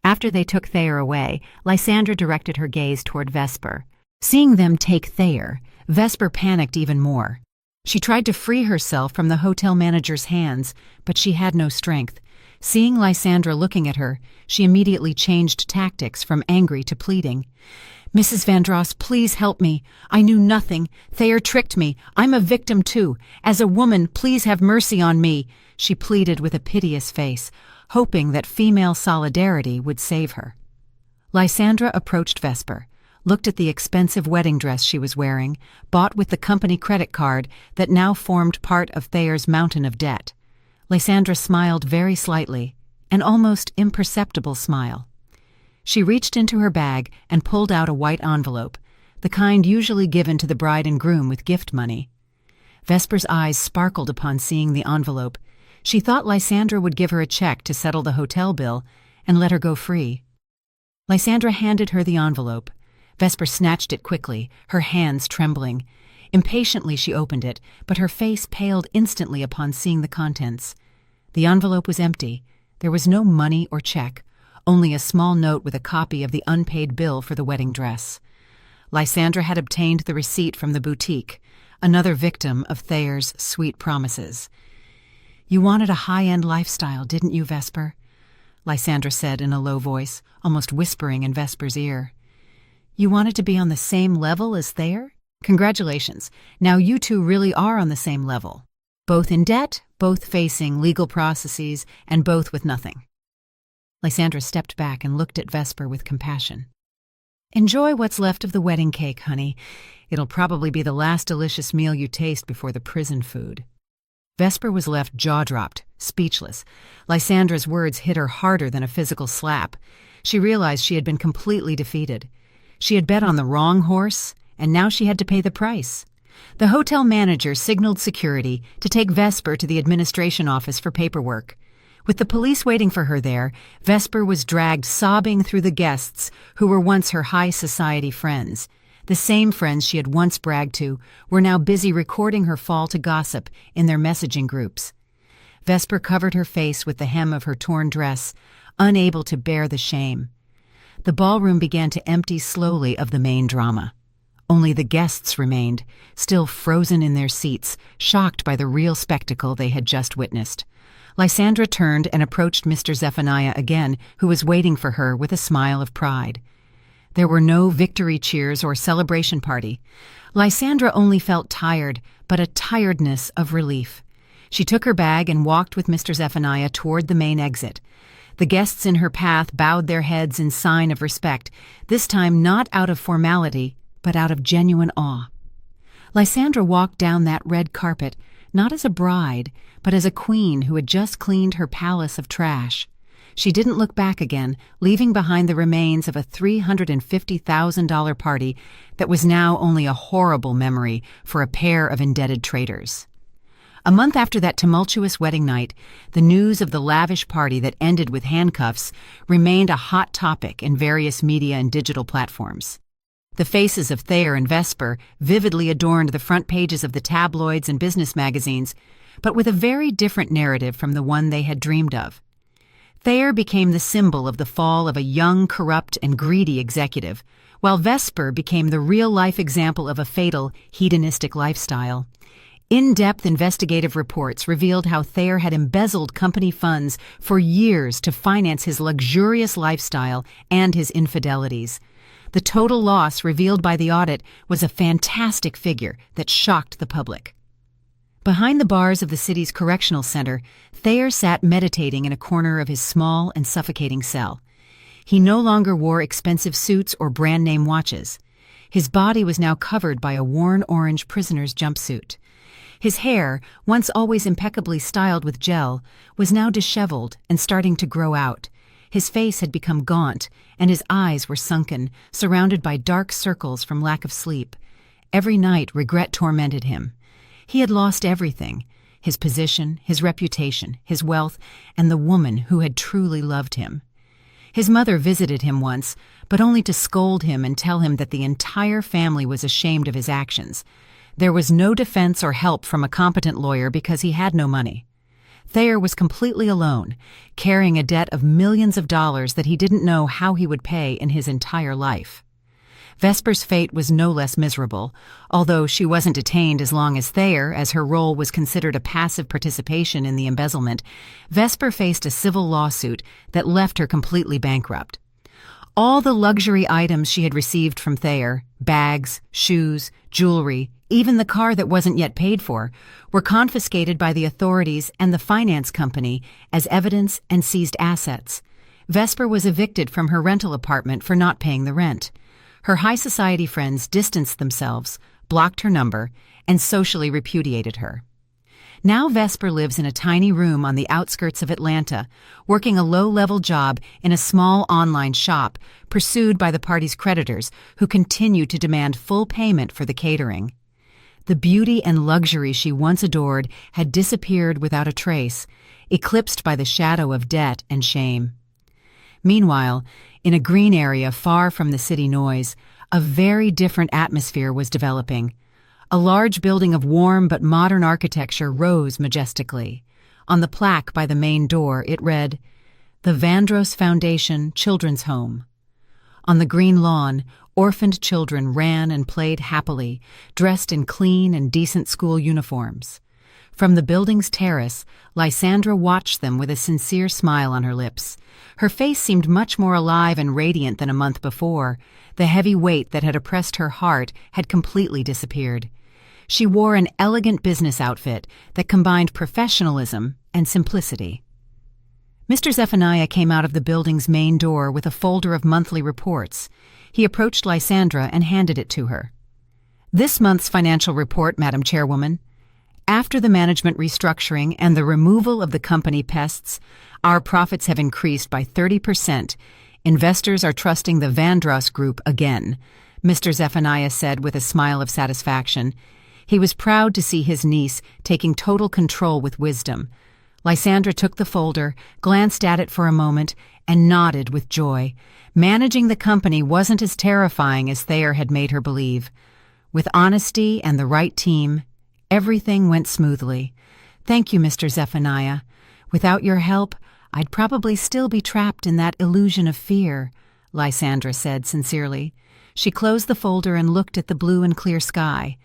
After they took Thayer away, Lysandra directed her gaze toward Vesper. Seeing them take Thayer, Vesper panicked even more. She tried to free herself from the hotel manager's hands, but she had no strength. Seeing Lysandra looking at her, she immediately changed tactics from angry to pleading. "Mrs. Vandross, please help me. I knew nothing. Thayer tricked me. I'm a victim too. As a woman, please have mercy on me," she pleaded with a piteous face, hoping that female solidarity would save her. Lysandra approached Vesper, looked at the expensive wedding dress she was wearing, bought with the company credit card that now formed part of Thayer's mountain of debt. Lysandra smiled very slightly, an almost imperceptible smile. She reached into her bag and pulled out a white envelope, the kind usually given to the bride and groom with gift money. Vesper's eyes sparkled upon seeing the envelope. She thought Lysandra would give her a check to settle the hotel bill and let her go free. Lysandra handed her the envelope. Vesper snatched it quickly, her hands trembling. Impatiently she opened it, but her face paled instantly upon seeing the contents. The envelope was empty. There was no money or check, only a small note with a copy of the unpaid bill for the wedding dress. Lysandra had obtained the receipt from the boutique, another victim of Thayer's sweet promises. "You wanted a high-end lifestyle, didn't you, Vesper?" Lysandra said in a low voice, almost whispering in Vesper's ear. "You wanted to be on the same level as Thayer? Congratulations. Now you two really are on the same level. Both in debt, both facing legal processes, and both with nothing." Lysandra stepped back and looked at Vesper with compassion. "Enjoy what's left of the wedding cake, honey. It'll probably be the last delicious meal you taste before the prison food." Vesper was left jaw-dropped, speechless. Lysandra's words hit her harder than a physical slap. She realized she had been completely defeated. She had bet on the wrong horse, and now she had to pay the price. The hotel manager signaled security to take Vesper to the administration office for paperwork. With the police waiting for her there, Vesper was dragged sobbing through the guests who were once her high society friends. The same friends she had once bragged to were now busy recording her fall to gossip in their messaging groups. Vesper covered her face with the hem of her torn dress, unable to bear the shame. The ballroom began to empty slowly of the main drama. Only the guests remained, still frozen in their seats, shocked by the real spectacle they had just witnessed. Lysandra turned and approached Mr. Zephaniah again, who was waiting for her with a smile of pride. There were no victory cheers or celebration party. Lysandra only felt tired, but a tiredness of relief. She took her bag and walked with Mr. Zephaniah toward the main exit. The guests in her path bowed their heads in sign of respect, this time not out of formality, but out of genuine awe. Lysandra walked down that red carpet, not as a bride, but as a queen who had just cleaned her palace of trash. She didn't look back again, leaving behind the remains of a $350,000 party that was now only a horrible memory for a pair of indebted traitors. A month after that tumultuous wedding night, the news of the lavish party that ended with handcuffs remained a hot topic in various media and digital platforms. The faces of Thayer and Vesper vividly adorned the front pages of the tabloids and business magazines, but with a very different narrative from the one they had dreamed of. Thayer became the symbol of the fall of a young, corrupt, and greedy executive, while Vesper became the real-life example of a fatal, hedonistic lifestyle. In-depth investigative reports revealed how Thayer had embezzled company funds for years to finance his luxurious lifestyle and his infidelities. The total loss revealed by the audit was a fantastic figure that shocked the public. Behind the bars of the city's correctional center, Thayer sat meditating in a corner of his small and suffocating cell. He no longer wore expensive suits or brand-name watches. His body was now covered by a worn orange prisoner's jumpsuit. His hair, once always impeccably styled with gel, was now disheveled and starting to grow out. His face had become gaunt, and his eyes were sunken, surrounded by dark circles from lack of sleep. Every night regret tormented him. He had lost everything: his position, his reputation, his wealth, and the woman who had truly loved him. His mother visited him once, but only to scold him and tell him that the entire family was ashamed of his actions. There was no defense or help from a competent lawyer because he had no money. Thayer was completely alone, carrying a debt of millions of dollars that he didn't know how he would pay in his entire life. Vesper's fate was no less miserable, although she wasn't detained as long as Thayer, as her role was considered a passive participation in the embezzlement. Vesper faced a civil lawsuit that left her completely bankrupt. All the luxury items she had received from Thayer, bags, shoes, jewelry, even the car that wasn't yet paid for, were confiscated by the authorities and the finance company as evidence and seized assets. Vesper was evicted from her rental apartment for not paying the rent. Her high society friends distanced themselves, blocked her number, and socially repudiated her. Now Vesper lives in a tiny room on the outskirts of Atlanta, working a low-level job in a small online shop, pursued by the party's creditors, who continue to demand full payment for the catering. The beauty and luxury she once adored had disappeared without a trace, eclipsed by the shadow of debt and shame. Meanwhile, in a green area far from the city noise, a very different atmosphere was developing. A large building of warm but modern architecture rose majestically. On the plaque by the main door, it read, "The Vandross Foundation Children's Home." On the green lawn, orphaned children ran and played happily, dressed in clean and decent school uniforms. From the building's terrace, Lysandra watched them with a sincere smile on her lips. Her face seemed much more alive and radiant than a month before. The heavy weight that had oppressed her heart had completely disappeared. She wore an elegant business outfit that combined professionalism and simplicity. Mr. Zephaniah came out of the building's main door with a folder of monthly reports. He approached Lysandra and handed it to her. "This month's financial report, Madam Chairwoman. After the management restructuring and the removal of the company pests, our profits have increased by 30%. Investors are trusting the Vandross Group again. Mr. Zephaniah said with a smile of satisfaction. He was proud to see his niece taking total control with wisdom. Lysandra took the folder, glanced at it for a moment, and nodded with joy. Managing the company wasn't as terrifying as Thayer had made her believe. With honesty and the right team, everything went smoothly. Thank you, Mr. Zephaniah. Without your help, I'd probably still be trapped in that illusion of fear, Lysandra said sincerely. She closed the folder and looked at the blue and clear sky.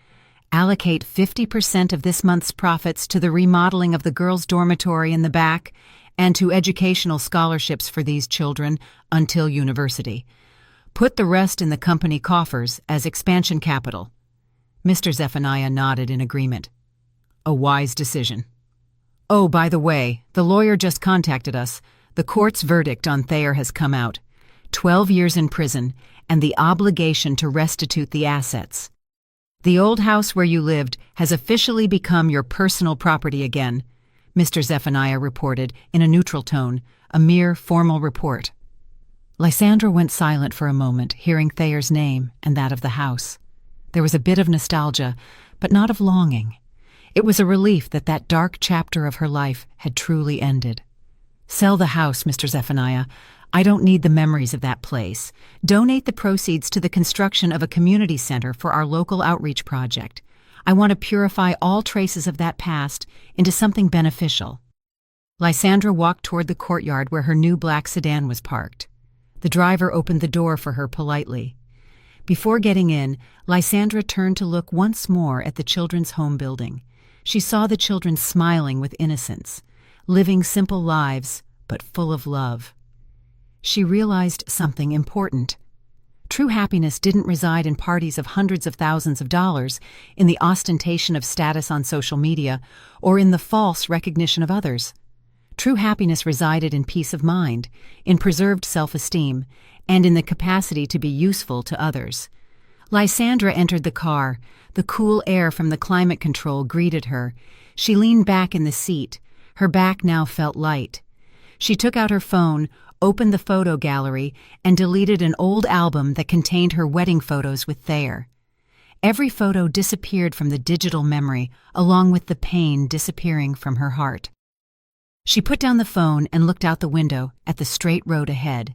Allocate 50% of this month's profits to the remodeling of the girls' dormitory in the back and to educational scholarships for these children until university. Put the rest in the company coffers as expansion capital. Mr. Zephaniah nodded in agreement. A wise decision. Oh, by the way, the lawyer just contacted us. The court's verdict on Thayer has come out. 12 years in prison and the obligation to restitute the assets. The old house where you lived has officially become your personal property again, Mr. Zephaniah reported in a neutral tone, a mere formal report. Lysandra went silent for a moment, hearing Thayer's name and that of the house. There was a bit of nostalgia, but not of longing. It was a relief that that dark chapter of her life had truly ended. Sell the house, Mr. Zephaniah. I don't need the memories of that place. Donate the proceeds to the construction of a community center for our local outreach project. I want to purify all traces of that past into something beneficial. Lysandra walked toward the courtyard where her new black sedan was parked. The driver opened the door for her politely. Before getting in, Lysandra turned to look once more at the children's home building. She saw the children smiling with innocence, living simple lives, but full of love. She realized something important. True happiness didn't reside in parties of hundreds of thousands of dollars, in the ostentation of status on social media, or in the false recognition of others. True happiness resided in peace of mind, in preserved self-esteem, and in the capacity to be useful to others. Lysandra entered the car. The cool air from the climate control greeted her. She leaned back in the seat. Her back now felt light. She took out her phone, opened the photo gallery, and deleted an old album that contained her wedding photos with Thayer. Every photo disappeared from the digital memory, along with the pain disappearing from her heart. She put down the phone and looked out the window at the straight road ahead.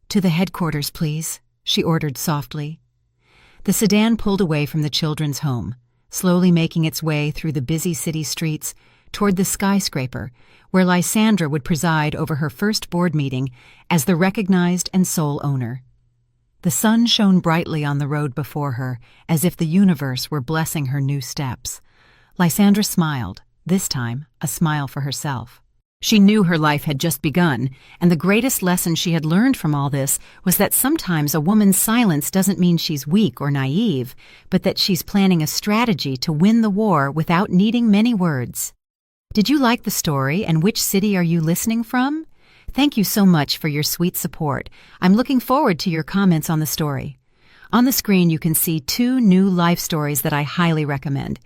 "To the headquarters, please," she ordered softly. The sedan pulled away from the children's home, slowly making its way through the busy city streets toward the skyscraper, where Lysandra would preside over her first board meeting as the recognized and sole owner. The sun shone brightly on the road before her, as if the universe were blessing her new steps. Lysandra smiled, this time a smile for herself. She knew her life had just begun, and the greatest lesson she had learned from all this was that sometimes a woman's silence doesn't mean she's weak or naive, but that she's planning a strategy to win the war without needing many words. Did you like the story, and which city are you listening from? Thank you so much for your sweet support. I'm looking forward to your comments on the story. On the screen you can see 2 new life stories that I highly recommend.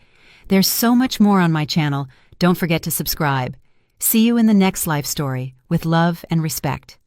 There's so much more on my channel. Don't forget to subscribe. See you in the next life story, with love and respect.